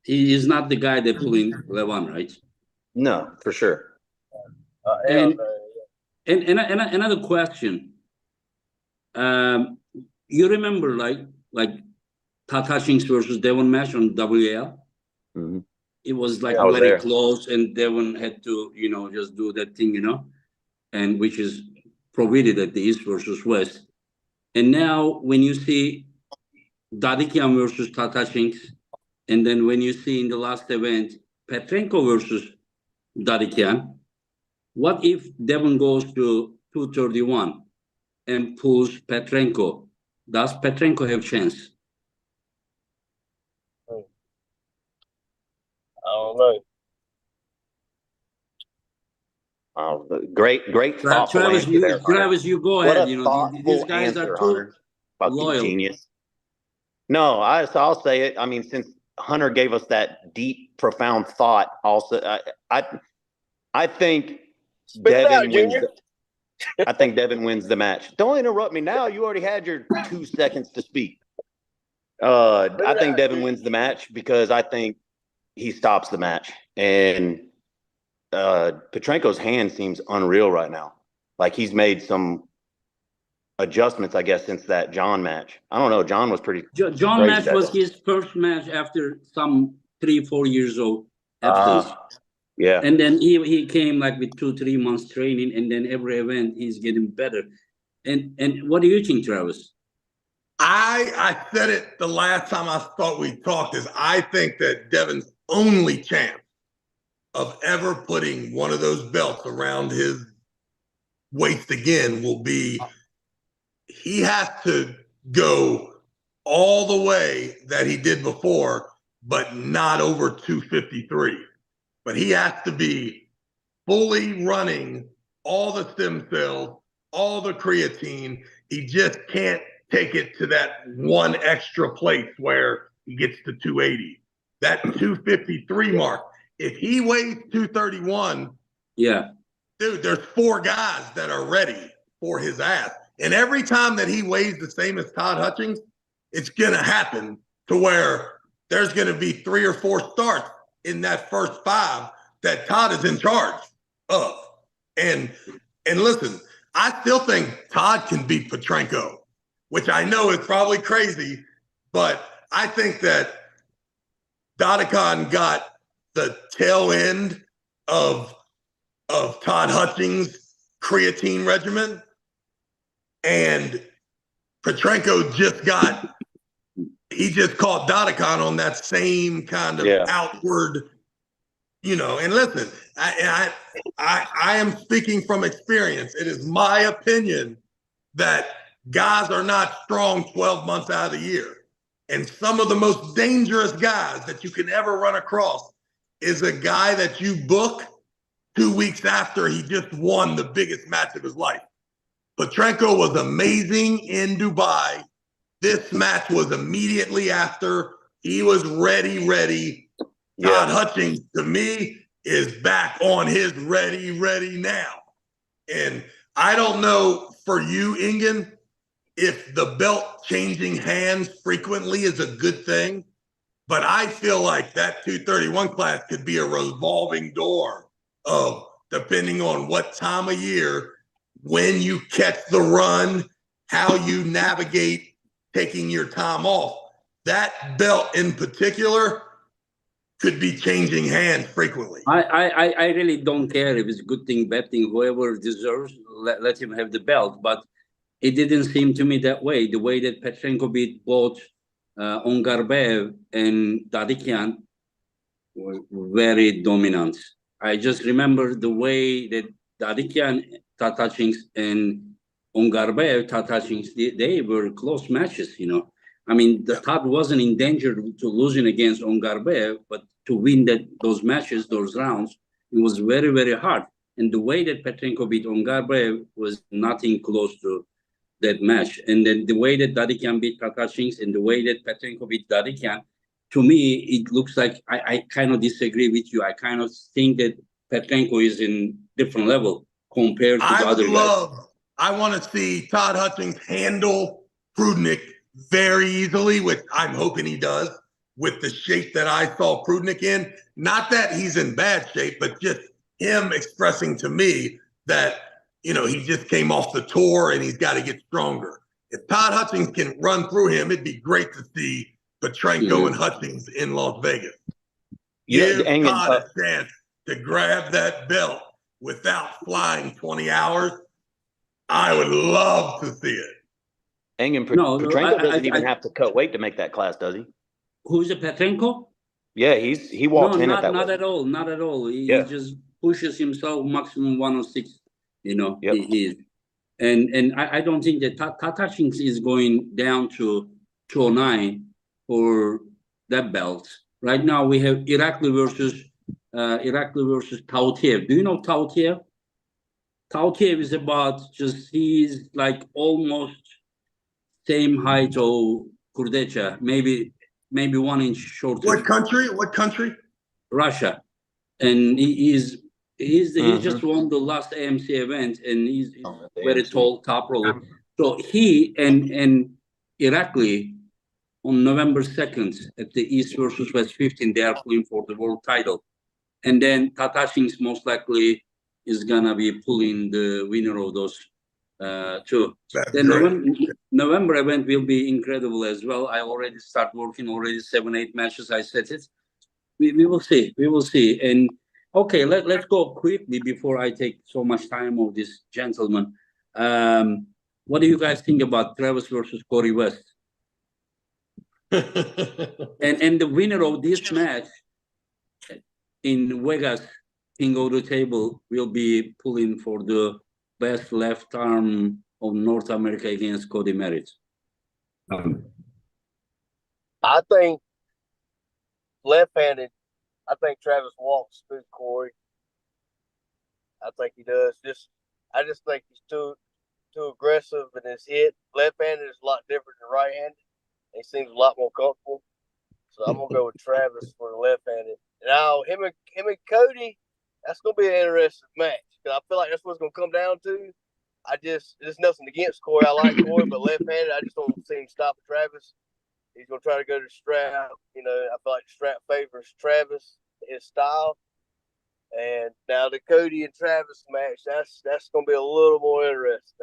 He is not the guy that pulling Levan, right? No, for sure. And another question. You remember like Tata Shinks versus Devon match on WL? Mm-hmm. It was like very there. Close, and Devon had to just do that thing, and which is prohibited at the East versus West. And now when you see Dadikian versus Tata Shinks, and then when you see in the last event Petrenko versus Dadikian, what if Devon goes to 231 and pulls Petrenko? Does Petrenko have chance? I don't know. Great thoughtful Travis, answer there, Travis, you go what ahead. A thoughtful These guys answer, are too Hunter. loyal. Genius. No, I'll say it. I mean, since Hunter gave us that deep, profound thought, also, I think Devin wins. I think Devin wins the match. Don't interrupt me now. You already had your 2 seconds to speak. I think Devin wins the match because I think he stops the match. And Petrenko's hand seems unreal right now. Like he's made some adjustments, I guess, since that John match. I don't know. John was pretty. John match was his first match after some 3-4 years of absence. Yeah. And then he came like with 2-3 months training, and then every event he's getting better. And what do you think, Travis? I said it the last time I thought we talked is I think that Devin's only chance of ever putting one of those belts around his waist again will be he has to go all the way that he did before, but not over 253. But he has to be fully running all the stem cells, all the creatine. He just can't take it to that one extra place where he gets to 280. That 253 mark. If he weighs 231, Yeah. dude, there's 4 guys that are ready for his ass. And every time that he weighs the same as Todd Hutchings, it's going to happen to where there's going to be 3 or 4 starts in that first 5 that Todd is in charge of. And listen, I still think Todd can beat Petrenko, which I know is probably crazy, but I think that Dodicon got the tail end of Todd Hutchings' creatine regimen, and Petrenko he just caught Dodicon on that same kind of outward, and listen, I am speaking from experience. It is my opinion that guys are not strong 12 months out of the year. And some of the most dangerous guys that you can ever run across is a guy that you book 2 weeks after he just won the biggest match of his life. Petrenko was amazing in Dubai. This match was immediately after. He was ready. Todd Hutchings, to me, is back on his ready now. And I don't know for you, Ingen, if the belt changing hands frequently is a good thing, but I feel like that 231 class could be a revolving door of, depending on what time of year, when you catch the run, how you navigate taking your time off. That belt in particular could be changing hands frequently. I really don't care if it's a good thing, bad thing, whoever deserves, let him have the belt. But it didn't seem to me that way. The way that Petrenko beat both Ongarbev and Dadikian were very dominant. I just remember the way that Dadikian, Tatachings, and Ongarbev, Tatachings, they were close matches, I mean, the Todd wasn't in danger to losing against Ongarbev, but to win those matches, those rounds, it was very, very hard. And the way that Petrenko beat Ongarbev was nothing close to that match. And then the way that Dadikian beat Tatachings and the way that Petrenko beat Dadikian, to me, it looks like I kind of disagree with you. I kind of think that Petrenko is in different level compared to the other guys. I want to see Todd Hutchings handle Prudnik very easily, which I'm hoping he does, with the shape that I saw Prudnik in. Not that he's in bad shape, but just him expressing to me that, he just came off the tour and he's got to get stronger. If Todd Hutchings can run through him, it'd be great to see Petrenko and Hutchings in Las Vegas. Give Todd a chance to grab that belt without flying 20 hours. I would love to see it. Petrenko doesn't even have to cut weight to make that class, does he? Who's it, Petrenko? Yeah, he walks in at that not weight. at all. Not at all. He just pushes himself maximum 106. He is. And I don't think that Tatachings is going down to 209 for that belt. Right now we have Irakli versus Tautiev. Do you know Tautiev? Tautiev is he's like almost same height of Kurdecha, maybe 1 inch shorter. What country? Russia. And he's just won the last AMC event, and he's very tall, top roller. So he and Irakli on November 2nd at the East versus West 15, they are pulling for the world title. And then Tatachings most likely is gonna be pulling the winner of those two. The November event will be incredible as well. I already start working 7-8 matches. I set it. We will see. And okay, let's go quickly before I take so much time of this gentleman. What do you guys think about Travis versus Corey West? and the winner of this match in Vegas king of the table will be pulling for the best left arm of North America against Cody Merritt? I think left-handed. I think Travis walks through Corey. I think he does. I just think he's too aggressive in his hit. Left-handed is a lot different than right-handed. He seems a lot more comfortable. So I'm gonna go with Travis for the left-handed. Now him and Cody, that's gonna be an interesting match because I feel like that's what it's gonna come down to. There's nothing against Corey. I like Corey, but left-handed, I just don't see him stopping Travis. He's gonna try to go to the strap. You know, I feel like the strap favors Travis, his style. And now the Cody and Travis match, that's gonna be a little more interesting.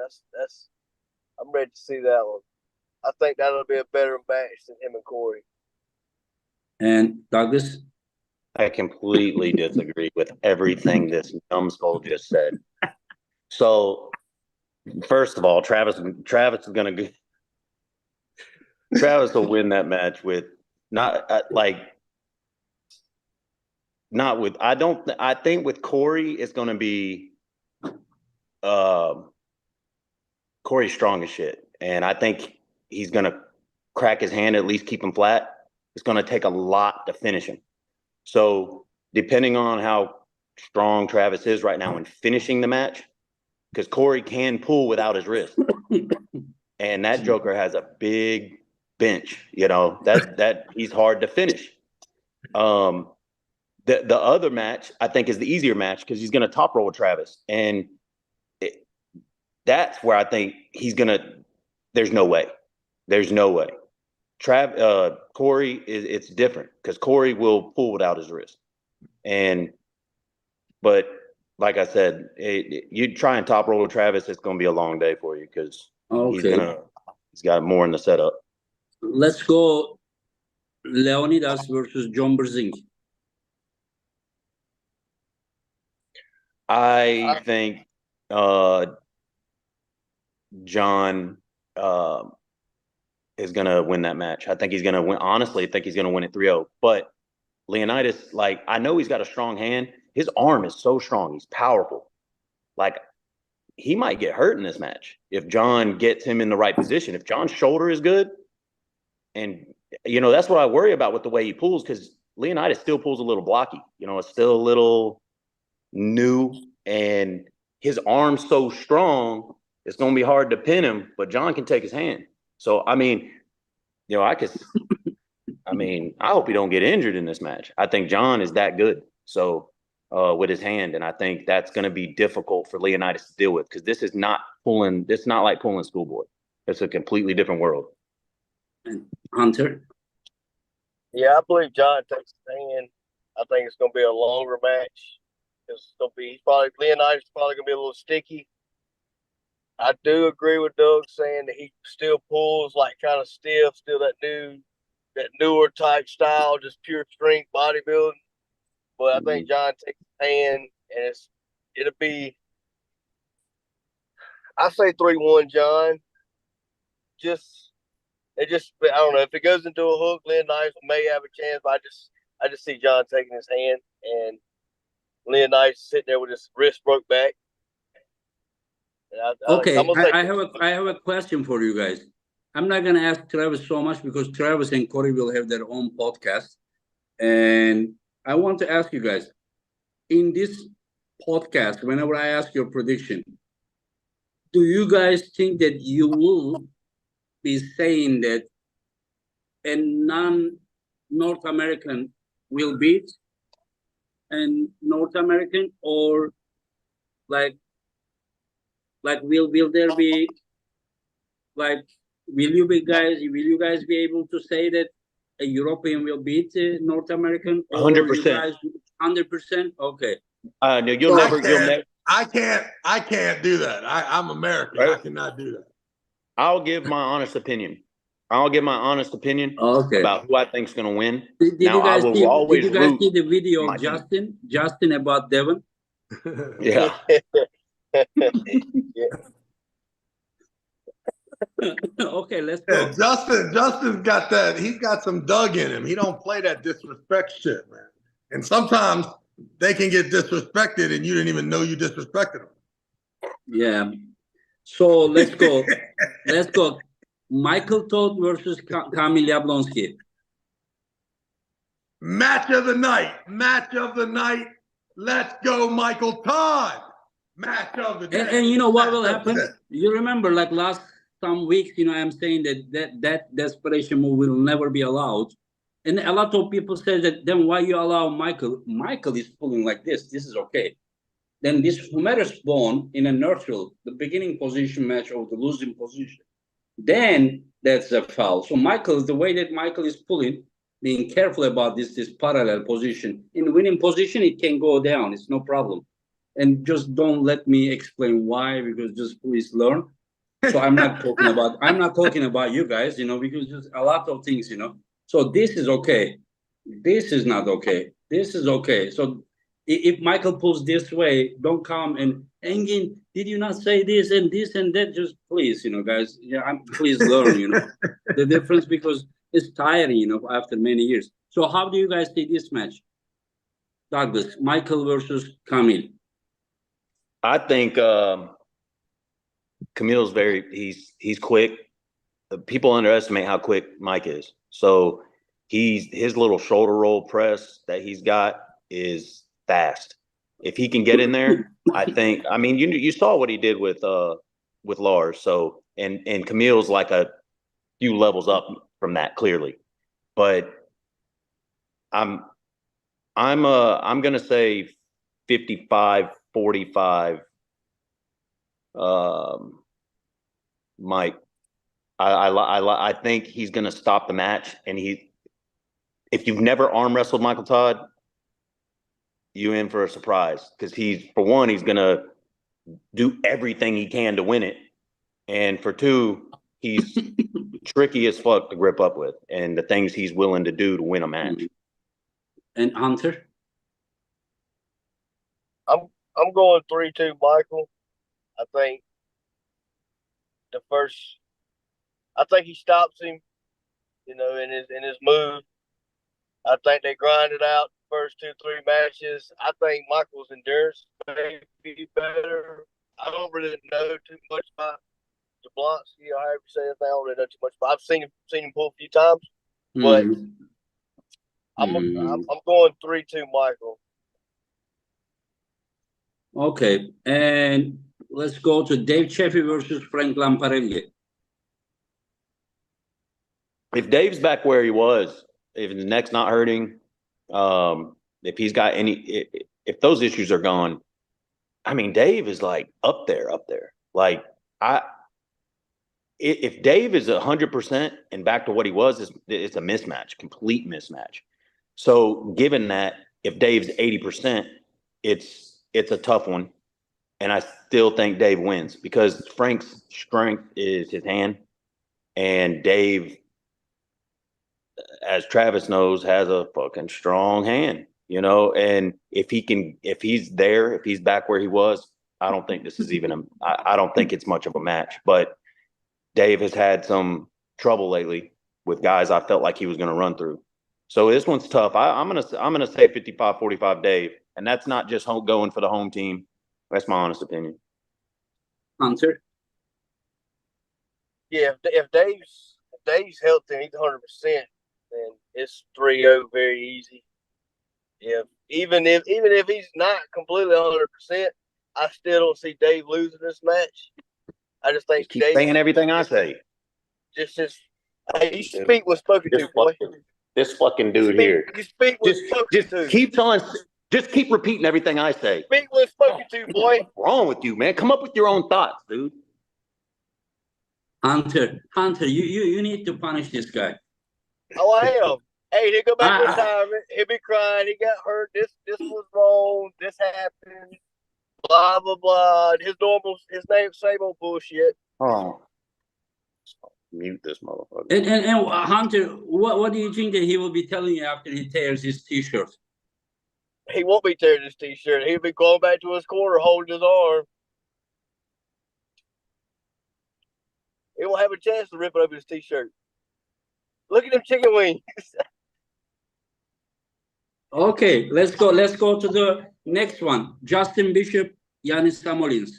I'm ready to see that one. I think that'll be a better match than him and Corey. And Douglas? I completely disagree with everything this numbskull just said. So, first of all, Travis is gonna go. Travis will win that match with not with. I think with Corey it's gonna be Corey's strong as shit, and I think he's gonna crack his hand, at least keep him flat. It's gonna take a lot to finish him. So depending on how strong Travis is right now in finishing the match, because Corey can pull without his wrist, and that Joker has a big bench. You know that he's hard to finish. The other match I think is the easier match because he's gonna top roll Travis, and that's where I think he's gonna. There's no way. Corey it's different because Corey will pull without his wrist, but like I said, you try and top roll Travis, it's gonna be a long day for you because he's got more in the setup. Let's go Leonidas versus John Brzezinski. I think John is going to win that match. I think he's going to win. Honestly, I think he's going to win it 3-0. But Leonidas, I know he's got a strong hand. His arm is so strong. He's powerful. He might get hurt in this match if John gets him in the right position. If John's shoulder is good, and, that's what I worry about with the way he pulls because Leonidas still pulls a little blocky. It's still a little new, and his arm's so strong, it's going to be hard to pin him, but John can take his hand. So, I hope he don't get injured in this match. I think John is that good. So, with his hand, and I think that's going to be difficult for Leonidas to deal with because this is not like pulling schoolboy. It's a completely different world. Hunter? Yeah, I believe John takes his hand. I think it's going to be a longer match. Leonidas is probably going to be a little sticky. I do agree with Doug saying that he still pulls kind of stiff, still that newer type style, just pure strength bodybuilding. But I think John takes his hand, and it'll be, I say 3-1 John. I don't know if it goes into a hook, Leonidas may have a chance, but I just see John taking his hand and Leonidas sitting there with his wrist broke back. I have a question for you guys. I'm not going to ask Travis so much because Travis and Corey will have their own podcast. And I want to ask you guys, in this podcast, whenever I ask your prediction, do you guys think that you will be saying that a non-North American will beat a North American, or will there be will you guys be able to say that a European will beat a North American? 100%. 100%. Okay. No, you'll never. I can't do that. I'm American. Right? I cannot do that. I'll give my honest opinion. About who I think is going to win. Did you guys see the video of Justin about Devon? Yeah. Okay, let's go. Yeah, Justin's got that. He's got some Doug in him. He don't play that disrespect shit, man. And sometimes they can get disrespected and you didn't even know you disrespected them. Yeah. So let's go. Let's go. Michael Todd versus Kamil Jablonski. Match of the night. Match of the night. Let's go, Michael Todd. Match of the day. And you know what will happen? You remember, like last some weeks, you know, I'm saying that desperation move will never be allowed. And a lot of people say that then why you allow Michael? Michael is pulling like this. This is okay. Then this humerus bone in a neutral, the beginning position match of the losing position. Then that's a foul. So Michael, the way that Michael is pulling, being careful about this parallel position. In winning position, it can go down. It's no problem. And just don't let me explain why, because just please learn. So I'm not talking about you guys, you know, because just a lot of things, you know. So this is okay. This is not okay. This is okay. So if Michael pulls this way, don't come and Engin, did you not say this and that? Just please, you know, guys, yeah, please learn, you know, the difference, because it's tiring, you know, after many years. So how do you guys see this match? Douglas, Michael versus Kamil. I think Camille's he's quick. People underestimate how quick Mike is. So his little shoulder roll press that he's got is fast. If he can get in there, I mean, you saw what he did with Lars. So and Camille's like a few levels up from that, clearly. But I'm gonna say 55-45 Mike. I think he's going to stop the match, and if you've never arm wrestled Michael Todd, you in for a surprise, because he's going to do everything he can to win it, and for two, he's tricky as fuck to grip up with, and the things he's willing to do to win a match. And Hunter, I'm going 3-2 Michael. I think he stops him, you know, in his move. I think they grinded out the first 2-3 matches. I think Michael's endurance may be better. I don't really know too much about Jablonski, or however you say his name. I don't really know too much, but I've seen him pull a few times. But I'm going 3-2 Michael. Okay, and let's go to Dave Chaffee versus Frank Lamparelli. If Dave's back where he was, if his neck's not hurting, if he's got if those issues are gone, I mean, Dave is like up there. Like if Dave is 100% and back to what he was, it's a mismatch, complete mismatch. So given that, if Dave's 80%, it's a tough one. And I still think Dave wins, because Frank's strength is his hand, and Dave, as Travis knows, has a fucking strong hand, you know. And if he's back where he was, I don't think this is I don't think it's much of a match. But Dave has had some trouble lately with guys I felt like he was going to run through. So this one's tough. I'm gonna say 55-45 Dave, and that's not just going for the home team. That's my honest opinion. Hunter? Yeah, if Dave's healthy and he's 100%, then it's 3-0 very easy. Even if he's not completely 100%, I still don't see Dave losing this match. I just think keep saying everything I say. Hey, you speak when spoken to, boy. This fucking dude here. You speak when spoken to. Just keep repeating everything I say. Speak when spoken to, boy. What's wrong with you, man? Come up with your own thoughts, dude. Hunter, you need to punish this guy. Oh, I am. Hey, he'll go back to retirement. He'll be crying. He got hurt. This was wrong. This happened. Blah blah blah. His same old bullshit. Oh, mute this motherfucker. And Hunter, what do you think that he will be telling you after he tears his T-shirt? He won't be tearing his T-shirt. He'll be going back to his corner, holding his arm. He won't have a chance to rip it up his T-shirt. Look at them chicken wings. Okay, let's go. Let's go to the next one. Justin Bishop, Yanis Samolins.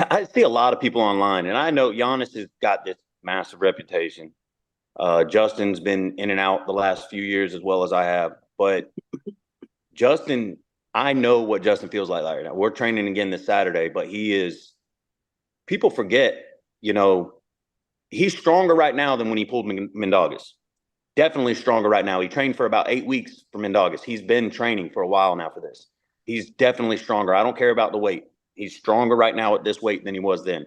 I see a lot of people online, and I know Giannis has got this massive reputation. Justin's been in and out the last few years as well as I have, but Justin, I know what Justin feels like right now. We're training again this Saturday, but people forget, he's stronger right now than when he pulled Mendogas. Definitely stronger right now. He trained for about 8 weeks for Mendogas. He's been training for a while now for this. He's definitely stronger. I don't care about the weight. He's stronger right now at this weight than he was then.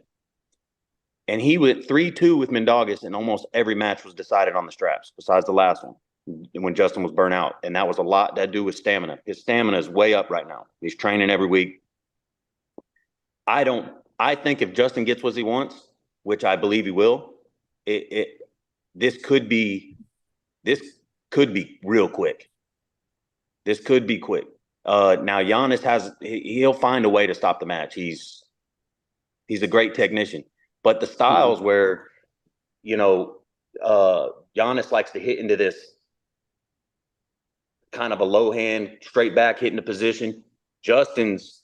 And he went 3-2 with Mendogas, and almost every match was decided on the straps, besides the last one when Justin was burnt out. And that was a lot to do with stamina. His stamina is way up right now. He's training every week. I think if Justin gets what he wants, which I believe he will, this could be real quick. This could be quick. Now Giannis he'll find a way to stop the match. He's a great technician, but the styles where, Giannis likes to hit into this kind of a low hand, straight back, hitting the position. Justin's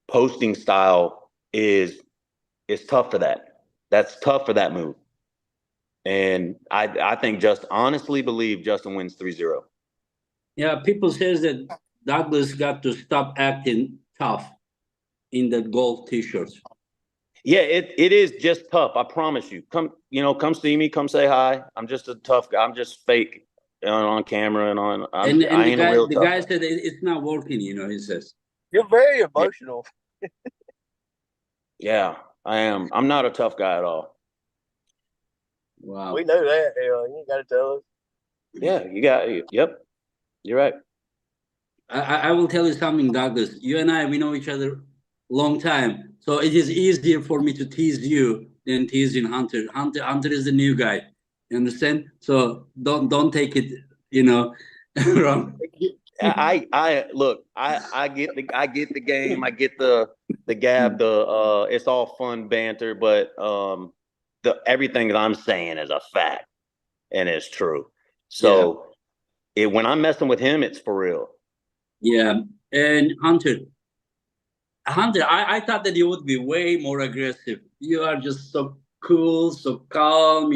posting style is tough for that. That's tough for that move. And I think honestly believe Justin wins 3-0. Yeah, people says that Douglas got to stop acting tough in the golf t-shirts. Yeah, it is just tough. I promise you. Come see me. Come say hi. I'm just a tough guy. I'm just fake on camera and on. I ain't a real tough guy said it's not working. He says you're very emotional. Yeah, I am. I'm not a tough guy at all. Wow, we know that. You ain't got to tell us. Yeah, you got. Yep, you're right. I will tell you something, Douglas. You and we know each other long time. So it is easier for me to tease you than teasing Hunter. Hunter is the new guy. You understand? So don't take it, wrong. I look. I get the game. I get the gab. It's all fun banter, but everything that I'm saying is a fact and it's true. So when I'm messing with him, it's for real. Yeah, and Hunter, I thought that you would be way more aggressive. You are just so cool, so calm,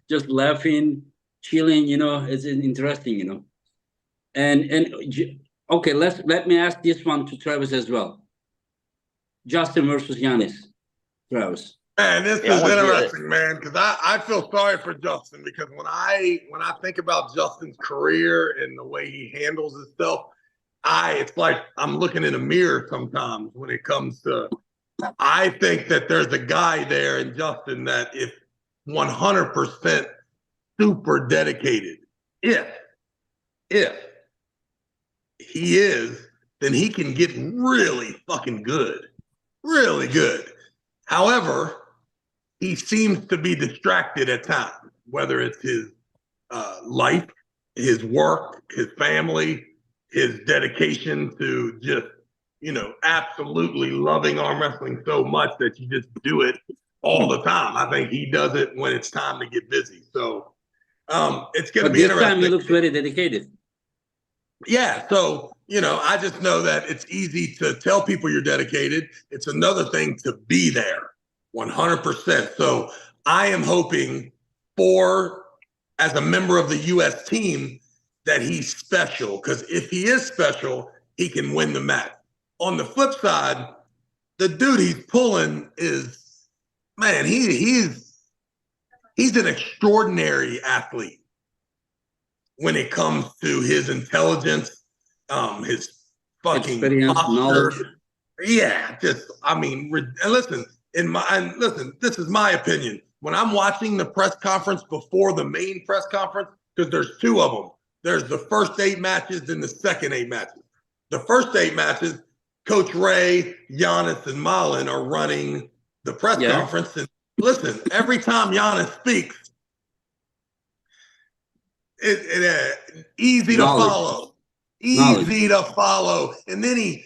just laughing, chilling, it's interesting, And okay, let me ask this one to Travis as well. Justin versus Giannis, Travis. Man, this is interesting, man, because I feel sorry for Justin because when I think about Justin's career and the way he handles himself, it's like I'm looking in a mirror sometimes when it comes to. I think that there's a guy there in Justin that if 100% super dedicated, if he is, then he can get really fucking good, really good. However, he seems to be distracted at times, whether it's his life, his work, his family, his dedication to just, absolutely loving arm wrestling so much that you just do it all the time. I think he does it when it's time to get busy. So it's going to be interesting. This time he looks very dedicated. Yeah. So, I just know that it's easy to tell people you're dedicated. It's another thing to be there 100%. So I am hoping as a member of the U.S. team, that he's special. Because if he is special, he can win the match. On the flip side, the dude he's pulling is, man, he's an extraordinary athlete when it comes to his intelligence, his fucking experience, knowledge. Yeah, and listen, this is my opinion. When I'm watching the press conference before the main press conference, because there's 2 of them. There's the first 8 matches and the second 8 matches. The first 8 matches, Coach Ray, Giannis, and Malin are running the press conference. And listen, every time Giannis speaks, easy to follow. Easy to follow. And then he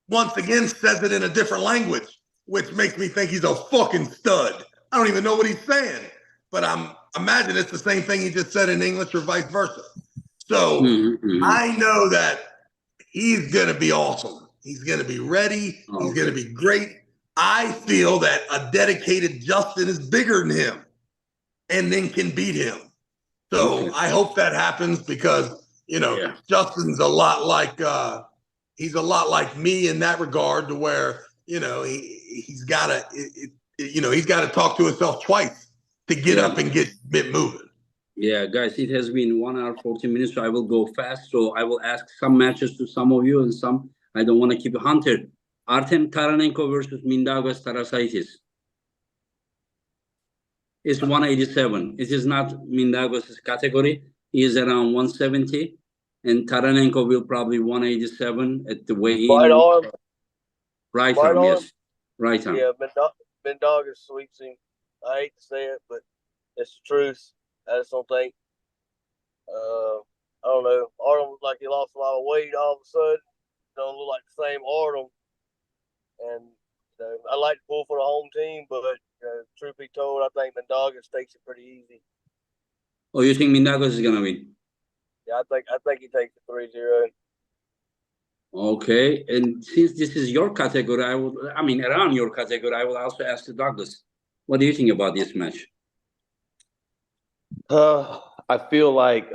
once again says it in a different language, which makes me think he's a fucking stud. I don't even know what he's saying, but I'm imagine it's the same thing he just said in English or vice versa. So Mhm. I know that he's going to be awesome. He's going to be ready. He's going to be great. I feel that a dedicated Justin is bigger than him and then can beat him. So I hope that happens because, you know, Justin's a lot like he's a lot like me in that regard, to where, you know, he's got to he's got to talk to himself twice to get up and get moving. Yeah, guys, it has been 1 hour 40 minutes, so I will go fast. So I will ask some matches to some of you and some I don't want to keep Hunter. Artem Taranenko versus Mindaugas Tarasaitis. It's 187. It is not Mindaugas' category. He is around 170. And Taranenko will probably 187 at the weigh-in. Right arm. Right arm, yes. Right arm. Yeah, Mindaugas sweeps him. I hate to say it, but it's the truth. I just don't think. I don't know. Artem looked like he lost a lot of weight all of a sudden. Don't look like the same Artem. And I like to pull for the home team, but truth be told, I think Mindaugas takes it pretty easy. Oh, you think Mindaugas is gonna win? Yeah, I think he takes it 3-0. Okay, and since this is your category, around your category, I will also ask Douglas. What do you think about this match? I feel like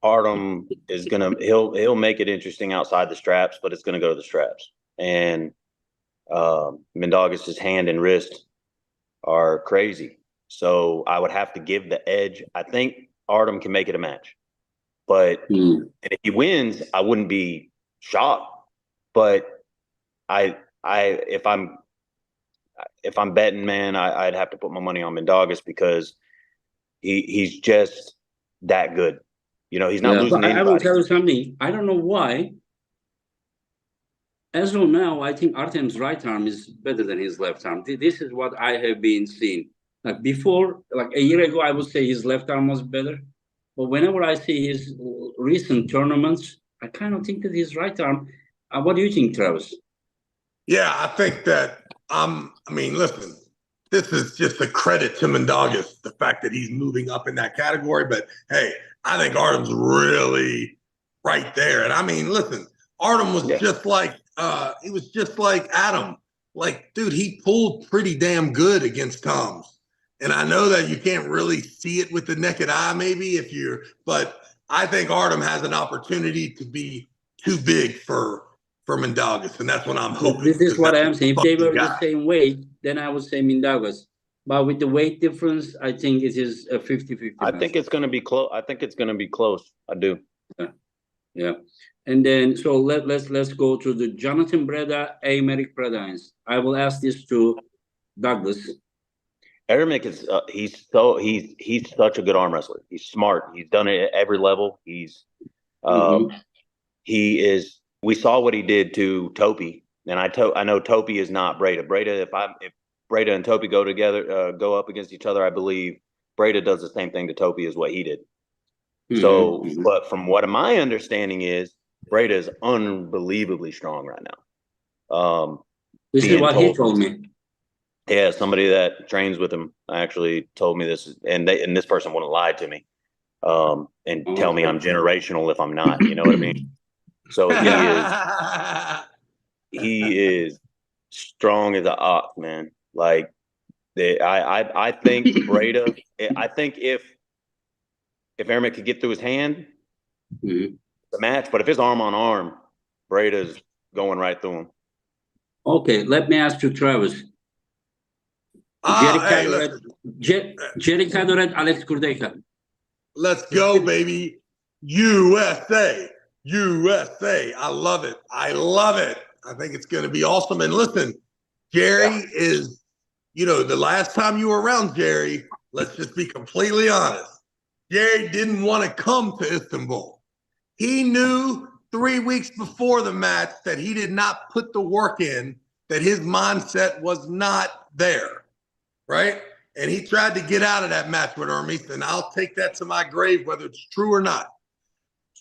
Artem is he'll make it interesting outside the straps, but it's gonna go to the straps. And Mindaugas' hand and wrist are crazy, so I would have to give the edge. I think Artem can make it a match, but and if he wins, I wouldn't be shocked. But if I'm betting, man, I'd have to put my money on Mindaugas because he's just that good. You know, he's not losing to anybody. I will tell you something. I don't know why. As of now, I think Artem's right arm is better than his left arm. This is what I have been seeing. Like before, like a year ago, I would say his left arm was better. But whenever I see his recent tournaments, I kind of think that his right arm. What do you think, Travis? Yeah, I think that listen, this is just a credit to Mindaugas, the fact that he's moving up in that category. But hey, I think Artem's really right there. And I mean, listen, Artem was just like he was just like Adam. Like, dude, he pulled pretty damn good against Tom's. And I know that you can't really see it with the naked eye, maybe but I think Artem has an opportunity to be too big for Mindaugas, and that's what I'm hoping. This is what I'm saying. If they were the same weight, then I would say Mindaugas. But with the weight difference, I think it is a 50-50. I think it's going to be close. I think it's going to be close. I do. Yeah. And then, so let's go to the Jonathan Breda, Aymeric Bredines. I will ask this to Douglas. Aymeric is he's such a good arm wrestler. He's smart. He's done it at every level. He is. We saw what he did to Topi, and I know Topi is not Breda. If Breda and Topi go up against each other, I believe Breda does the same thing to Topi as what he did. So, but from what my understanding is, Breda is unbelievably strong right now. This is what he told me. Yeah, somebody that trains with him actually told me this, and this person wouldn't lie to me, and tell me I'm generational if I'm not. You know what I mean? So he is strong as an ox, man. Like I think Breda. I think if Aymeric could get through his hand, the match. But if it's arm on arm, Breda's going right through him. Okay, let me ask you, Travis. Jerry Cadoret, Alex Kurdeka. Let's go, baby. USA. I love it. I think it's going to be awesome. And listen, Jerry is, the last time you were around Jerry, let's just be completely honest. Jerry didn't want to come to Istanbul. He knew 3 weeks before the match that he did not put the work in, that his mindset was not there, right? And he tried to get out of that match with Hermes, and I'll take that to my grave, whether it's true or not.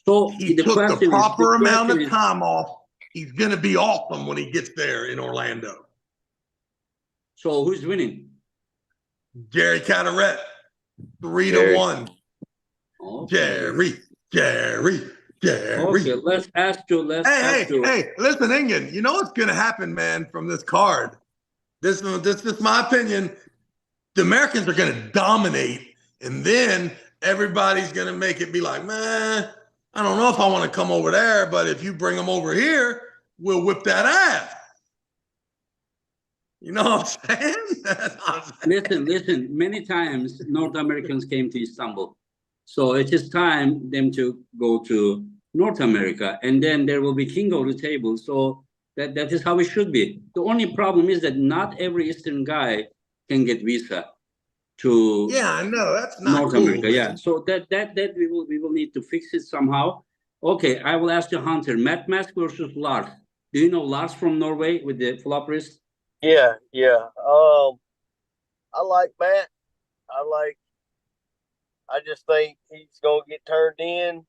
So he took the proper amount of time off. He's going to be awesome when he gets there in Orlando. So who's winning? Jerry Cadoret, 3-1. Jerry. Okay, let's ask you. Hey, listen, Ingen, you know what's going to happen, man, from this card? This is my opinion. The Americans are going to dominate, and then everybody's going to make it be like, man, I don't know if I want to come over there, but if you bring them over here, we'll whip that ass. You know what I'm saying? That's what I'm saying. Listen. Many times North Americans came to Istanbul, so it is time them to go to North America, and then there will be king of the table. So that is how it should be. The only problem is that not every Eastern guy can get visa to I know that's not North cool, America. man. Yeah, so that we will need to fix it somehow. Okay, I will ask you, Hunter. Matt Mask versus Lars. Do you know Lars from Norway with the flop wrist? Yeah. I like Matt. I just think he's gonna get turned in.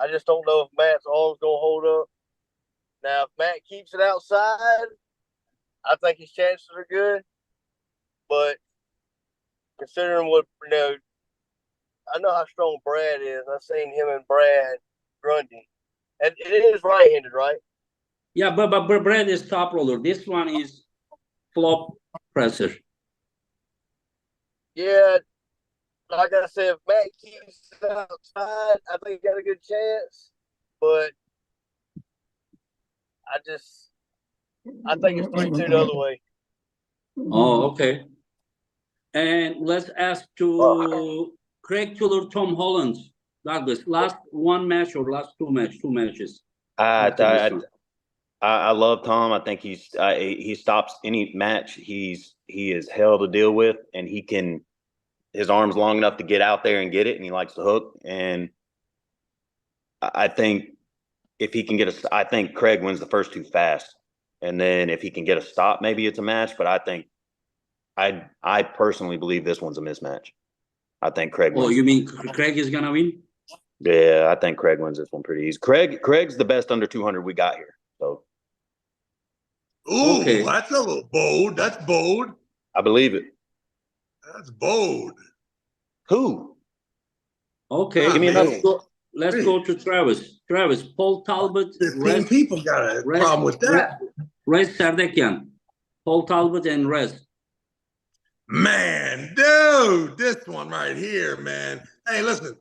I just don't know if Matt's arm's gonna hold up. Now, if Matt keeps it outside, I think his chances are good. But considering what I know how strong Brad is. I've seen him and Brad Grundy, and it is right-handed, right? Yeah, but Brad is top roller. This one is flop presser. Yeah, like I said, if Matt keeps it outside, I think he got a good chance. But I think it's 3-2 the other way. Oh, okay. And let's ask to Craig Tuller, Tom Holland, Douglas. Last one match or last two matches? I love Tom. I think he stops any match he is hell to deal with, and his arm's long enough to get out there and get it, and he likes to hook. And I think if he can I think Craig wins the first two fast, and then if he can get a stop, maybe it's a match. But I think I personally believe this one's a mismatch. I think Craig wins. Oh, you mean Craig is gonna win? Yeah, I think Craig wins this one pretty easy. Craig's the best under 200 we got here. So. Ooh, okay. That's a little bold. That's bold. I believe it. That's bold. Who? Okay, give me another. Let's go to Travis. Travis, Paul Talbot. 15 people got a problem with that. Rez Sardekyan. Paul Talbot and Rez. Man, dude, this one right here, man. Hey, listen,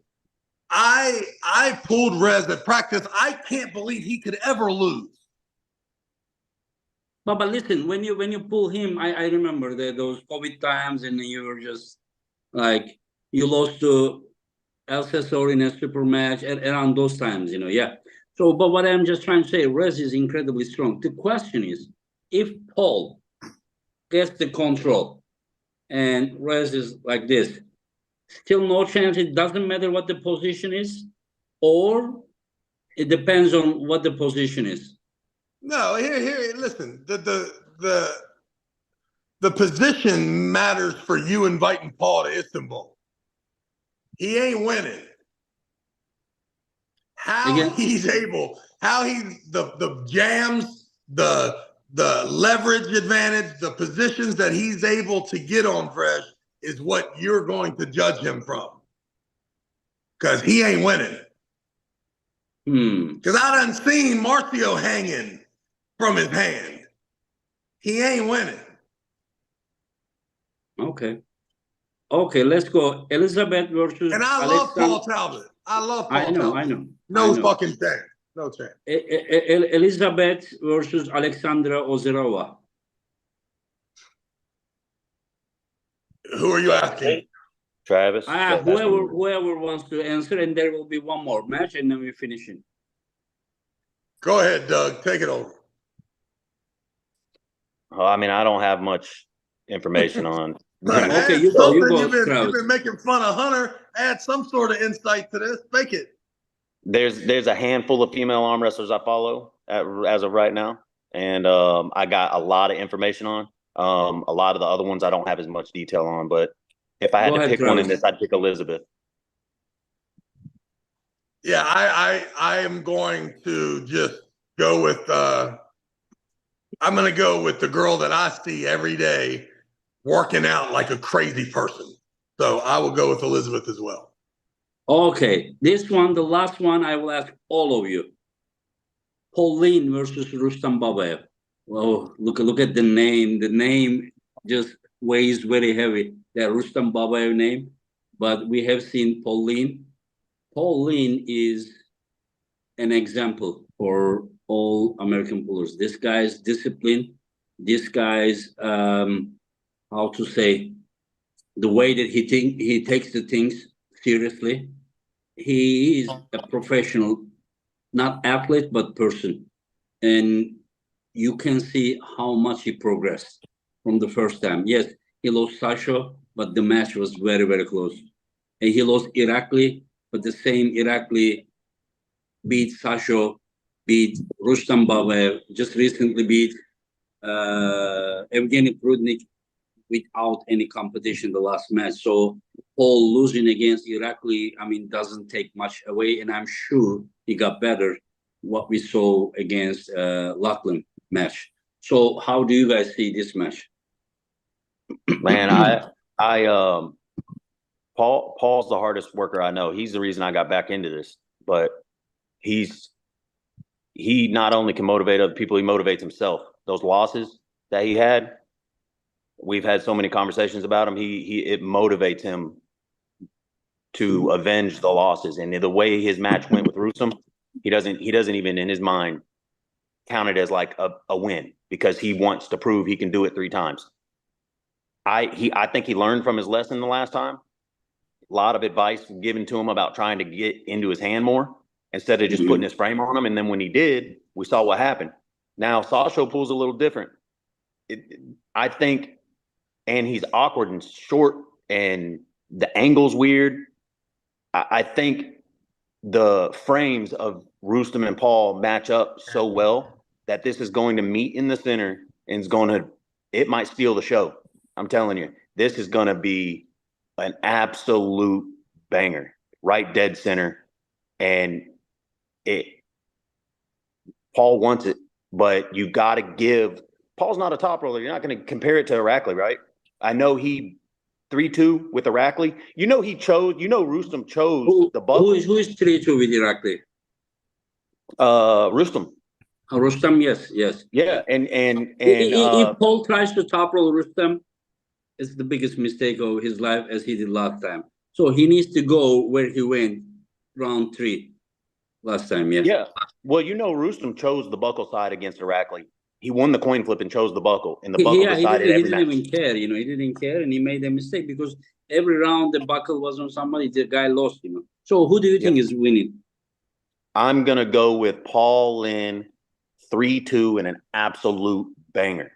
I pulled Rez at practice. I can't believe he could ever lose. But listen, when you pull him, I remember those COVID times, and you were just like you lost to El Cesar in a super match around those times, yeah. So, but what I'm just trying to say, Rez is incredibly strong. The question is, if Paul gets the control and Rez is like this, still no chance. It doesn't matter what the position is, or it depends on what the position is. No, here. Listen, the position matters for you inviting Paul to Istanbul. He ain't winning. The jams, the leverage advantage, the positions that he's able to get on Fresh is what you're going to judge him from. Because he ain't winning. Because I done seen Marcio hanging from his hand. He ain't winning. Okay, let's go. Elizabeth versus And I love Paul Talbot. I love Paul Talbot. I know. No fucking chance. No chance. Elizabeth versus Alexandra Ozerova. Who are you asking? Travis. Whoever wants to answer, and there will be one more match, and then we finish it. Go ahead, Doug. Take it over. I mean, I don't have much information on. Okay, you go. You've been making fun of Hunter. Add some sort of insight to this. Make it. There's a handful of female arm wrestlers I follow as of right now, and I got a lot of information on. A lot of the other ones I don't have as much detail on, but if I had to pick one in this, I'd pick Elizabeth. Yeah, I am going to just go with I'm going to go with the girl that I see every day working out like a crazy person. So I will go with Elizabeth as well. Okay, this one, the last one, I will ask all of you. Pauline versus Rustam Babayev. Oh, look at the name. The name just weighs very heavy. That Rustam Babayev name. But we have seen Pauline. Pauline is an example for all American pullers. This guy's discipline. This guy's how to say, the way that he takes the things seriously. He is a professional, not athlete but person, and you can see how much he progressed from the first time. Yes, he lost Sasha, but the match was very, very close. And he lost Irakli, but the same Irakli beat Sasha, beat Rustam Babayev, just recently beat Evgeny Prudnik without any competition the last match. So Paul losing against Irakli, I mean, doesn't take much away, and I'm sure he got better what we saw against Lachlan match. So how do you guys see this match? Man, Paul's the hardest worker I know. He's the reason I got back into this. But he not only can motivate other people, he motivates himself. Those losses that he had, we've had so many conversations about him. It motivates him to avenge the losses. And the way his match went with Rustam, he doesn't even in his mind count it as like a win, because he wants to prove he can do it 3 times. I think he learned from his lesson the last time. A lot of advice given to him about trying to get into his hand more instead of just putting his frame on him. And then when he did, we saw what happened. Now Sasha pulls a little different. I think, and he's awkward and short and the angle's weird. I think the frames of Rustam and Paul match up so well that this is going to meet in the center and it might steal the show. I'm telling you, this is going to be an absolute banger, right dead center. And Paul wants it, but you got to give. Paul's not a top roller. You're not going to compare it to Irakli, right? I know he 3-2 with Irakli. Rustam chose the buckle. Who is 3-2 with Irakli? Rustam. Rustam, yes. Yeah, and if Paul tries to top roll Rustam, it's the biggest mistake of his life, as he did last time. So he needs to go where he went, round 3 last time. Yeah. Well, Rustam chose the buckle side against Irakli. He won the coin flip and chose the buckle, and the buckle decided every match. He didn't even care, he didn't care, and he made a mistake because every round the buckle was on somebody. The guy lost, So who do you think is winning? I'm gonna go with Paul Lynn, 3-2 and an absolute banger.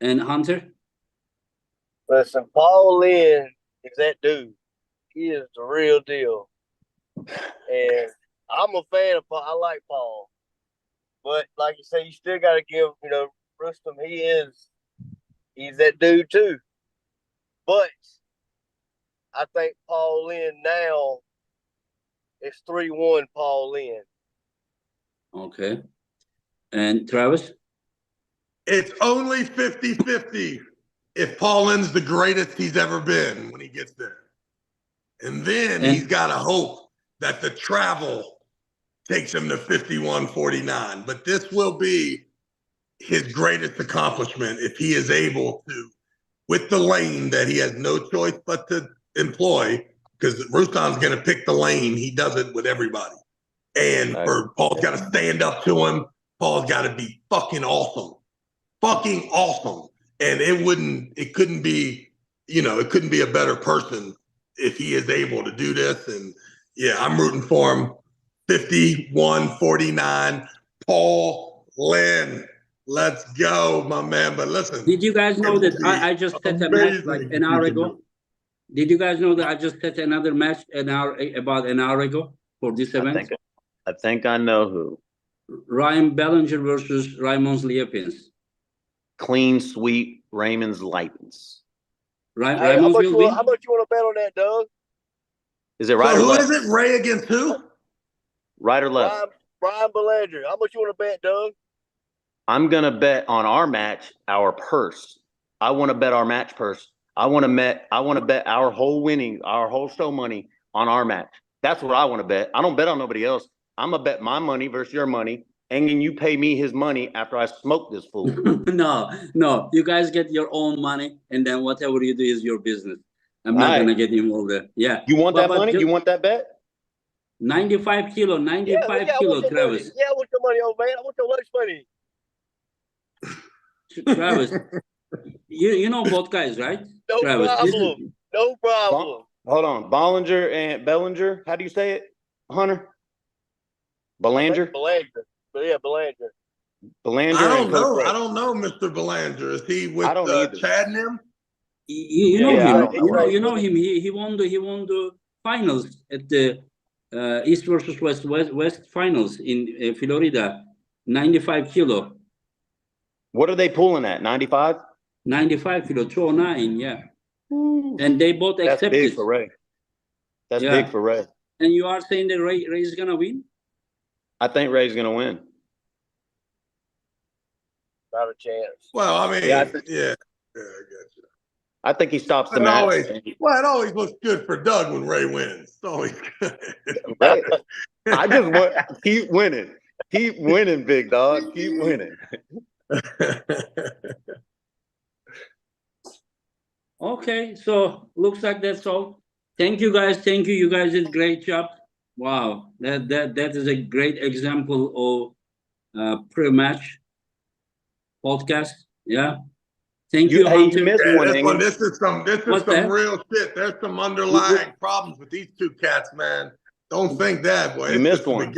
And Hunter? Listen, Paul Lynn is that dude. He is the real deal. And I'm a fan of Paul. I like Paul. But like you say, you still got to give, Rustam, he's that dude too. But I think Paul Lynn now is 3-1 Paul Lynn. Okay. And Travis? It's only 50-50 if Paul Lynn's the greatest he's ever been when he gets there. And then he's got to hope that the travel takes him to 51-49. But this will be his greatest accomplishment if he is able to, with the lane that he has no choice but to employ, because Rustam's going to pick the lane. He does it with everybody. And Paul's got to stand up to him. Paul's got to be fucking awesome. Fucking awesome. And it couldn't be a better person if he is able to do this. And yeah, I'm rooting for him. 51-49, Paul Lynn. Let's go, my man. But listen. Did you guys know that I just set a match like an hour ago? Did you guys know that I just set another match about an hour ago for this event? I think I know who. Ryan Bellinger versus Raymond's Liepins. Clean sweep, Raymond's Liepins. How much you want to bet on that, Doug? Is it right or left? Who is it? Ray against who? Right or left? Ryan Bellinger. How much you want to bet, Doug? I'm going to bet on our match, our purse. I want to bet our match purse. I want to bet our whole show money on our match. That's what I want to bet. I don't bet on nobody else. I'm going to bet my money versus your money, and then you pay me his money after I smoke this fool. No. You guys get your own money, and then whatever you do is your business. I'm not going to get involved there. Yeah. You want that money? You want that bet? 95 kilo, 95 kilo, Travis. Yeah, I want your money, old man. I want your lunch money. Travis, you know both guys, right? No Travis, problem. No problem. Hold on. Bollinger and Bellinger. How do you say it, Hunter? Belanger? Belanger. But yeah, Belanger. Belanger. I don't know. I don't know, Mr. Belanger. Is he with Chad and him? You know him. You know him. He won the finals at the East versus West finals in Florida. 95 kilo. What are they pulling at? 95? 95 kilo, 209, yeah. And they both accepted. That's big for Ray. That's big for Ray. And you are saying that Ray is gonna win? I think Ray's gonna win. Not a chance. Well, I mean, yeah, I got you. I think he stops the match. It always looks good for Doug when Ray wins. It's always good. Right? I just want keep winning. Keep winning, big dog. Keep winning. Okay, so looks like that's all. Thank you guys. Thank you. You guys did a great job. Wow, that is a great example of pre-match podcast. Yeah. Thank you, Hunter. You missed one. This is some real shit. There's some underlying problems with these two cats, man. Don't think that, boy. You missed one.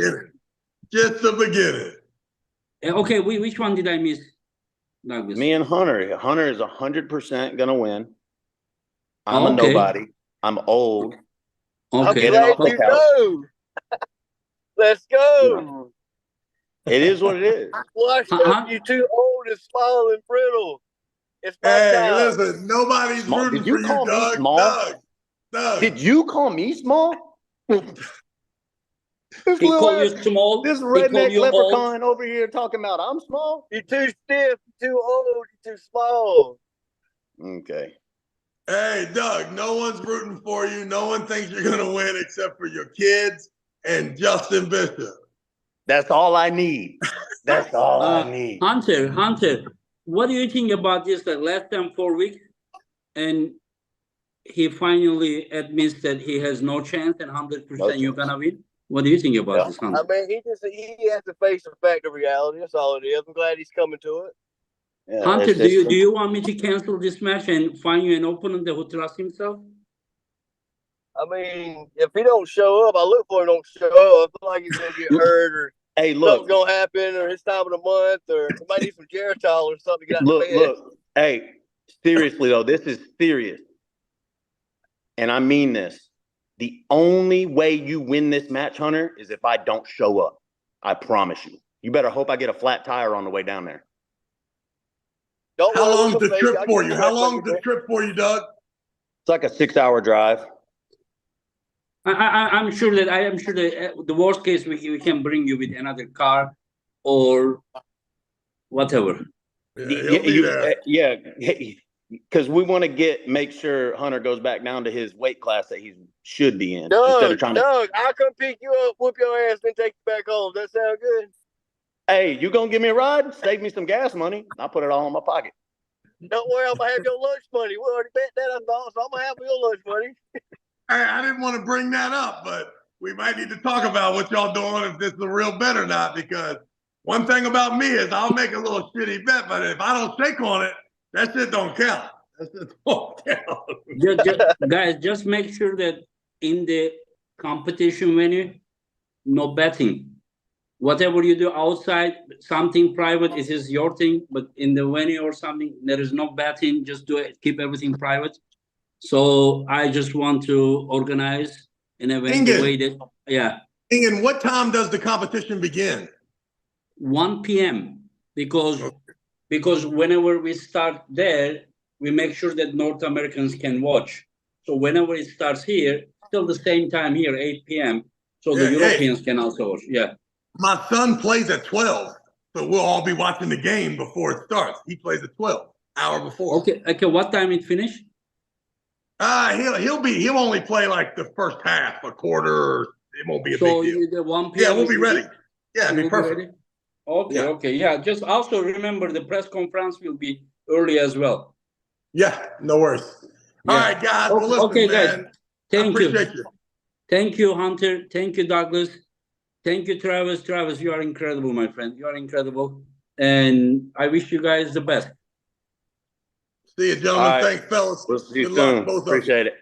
Just the beginning. Okay, which one did I miss, Douglas? Me and Hunter. Hunter is 100% gonna win. I'm a nobody. I'm old. Okay. I'm glad you know. Let's go. It is what it is. Watch you too old and small and brittle. It's my time. Listen, nobody's rooting for you, Doug. Doug. Did you call me small? He called you small. This redneck leprechaun over here talking about I'm small. You're too stiff, you're too old, you're too small. Okay. Hey, Doug, no one's rooting for you. No one thinks you're going to win except for your kids and Justin Bishop. That's all I need. That's all I need. Hunter, what do you think about this? That less than 4 weeks, and he finally admits that he has no chance and 100% you're going to win? What do you think about this, Hunter? I mean, he has to face the fact of reality. That's all it is. I'm glad he's coming to it. Yeah, Hunter, do you want me to cancel this match and find you an opponent that will trust himself? I mean, if he don't show up, I look for him don't show up. I feel like he's gonna get hurt or something's gonna happen or it's time of the month or he might need some Geritol or something to get out of bed. Look, hey, seriously though, this is serious. And I mean this. The only way you win this match, Hunter, is if I don't show up. I promise you. You better hope I get a flat tire on the way down there. How long's the trip for you? How long's the trip for you, Doug? It's like a 6-hour drive. I'm sure that the worst case we can bring you with another car or whatever. Yeah, because we want to make sure Hunter goes back down to his weight class that he should be in. Doug, I'll come pick you up, whoop your ass, then take you back home. Does that sound good? Hey, you gonna give me a ride? Save me some gas money. I'll put it all in my pocket. Don't worry, I'm gonna have your lunch money. We already bet that, I thought, so I'm gonna have your lunch money. I didn't want to bring that up, but we might need to talk about what y'all doing, if this is a real bet or not, because one thing about me is I'll make a little shitty bet, but if I don't shake on it, that shit don't count. That shit don't count. Guys, just make sure that in the competition venue, no betting. Whatever you do outside, something private, it is your thing. But in the venue or something, there is no betting. Just do it. Keep everything private. So I just want to organize in a way that, yeah. Ingen, what time does the competition begin? 1 p.m. Because whenever we start there, we make sure that North Americans can watch. So whenever it starts here, still the same time here, 8 p.m. So the Europeans can also watch. Yeah. My son plays at 12, so we'll all be watching the game before it starts. He plays at 12, hour before. Okay. What time it finish? He'll only play like the first half, a quarter, or it won't be a So big deal. the 1 Yeah, p.m. we'll be ready. Yeah, it'd You'll be perfect. ready? Okay, Yeah. okay. Yeah, just also remember the press conference will be early as well. Yeah, no worries. Yeah. All right, guys. Well, listen, Okay, guys. man. I Thank you. appreciate you. Thank you, Hunter. Thank you, Douglas. Thank you, Travis. Travis, you are incredible, my friend. You are incredible. And I wish you guys the best. See you, gentlemen. All right. Thanks, fellas. We'll see you Good luck, soon. both of you. Appreciate it.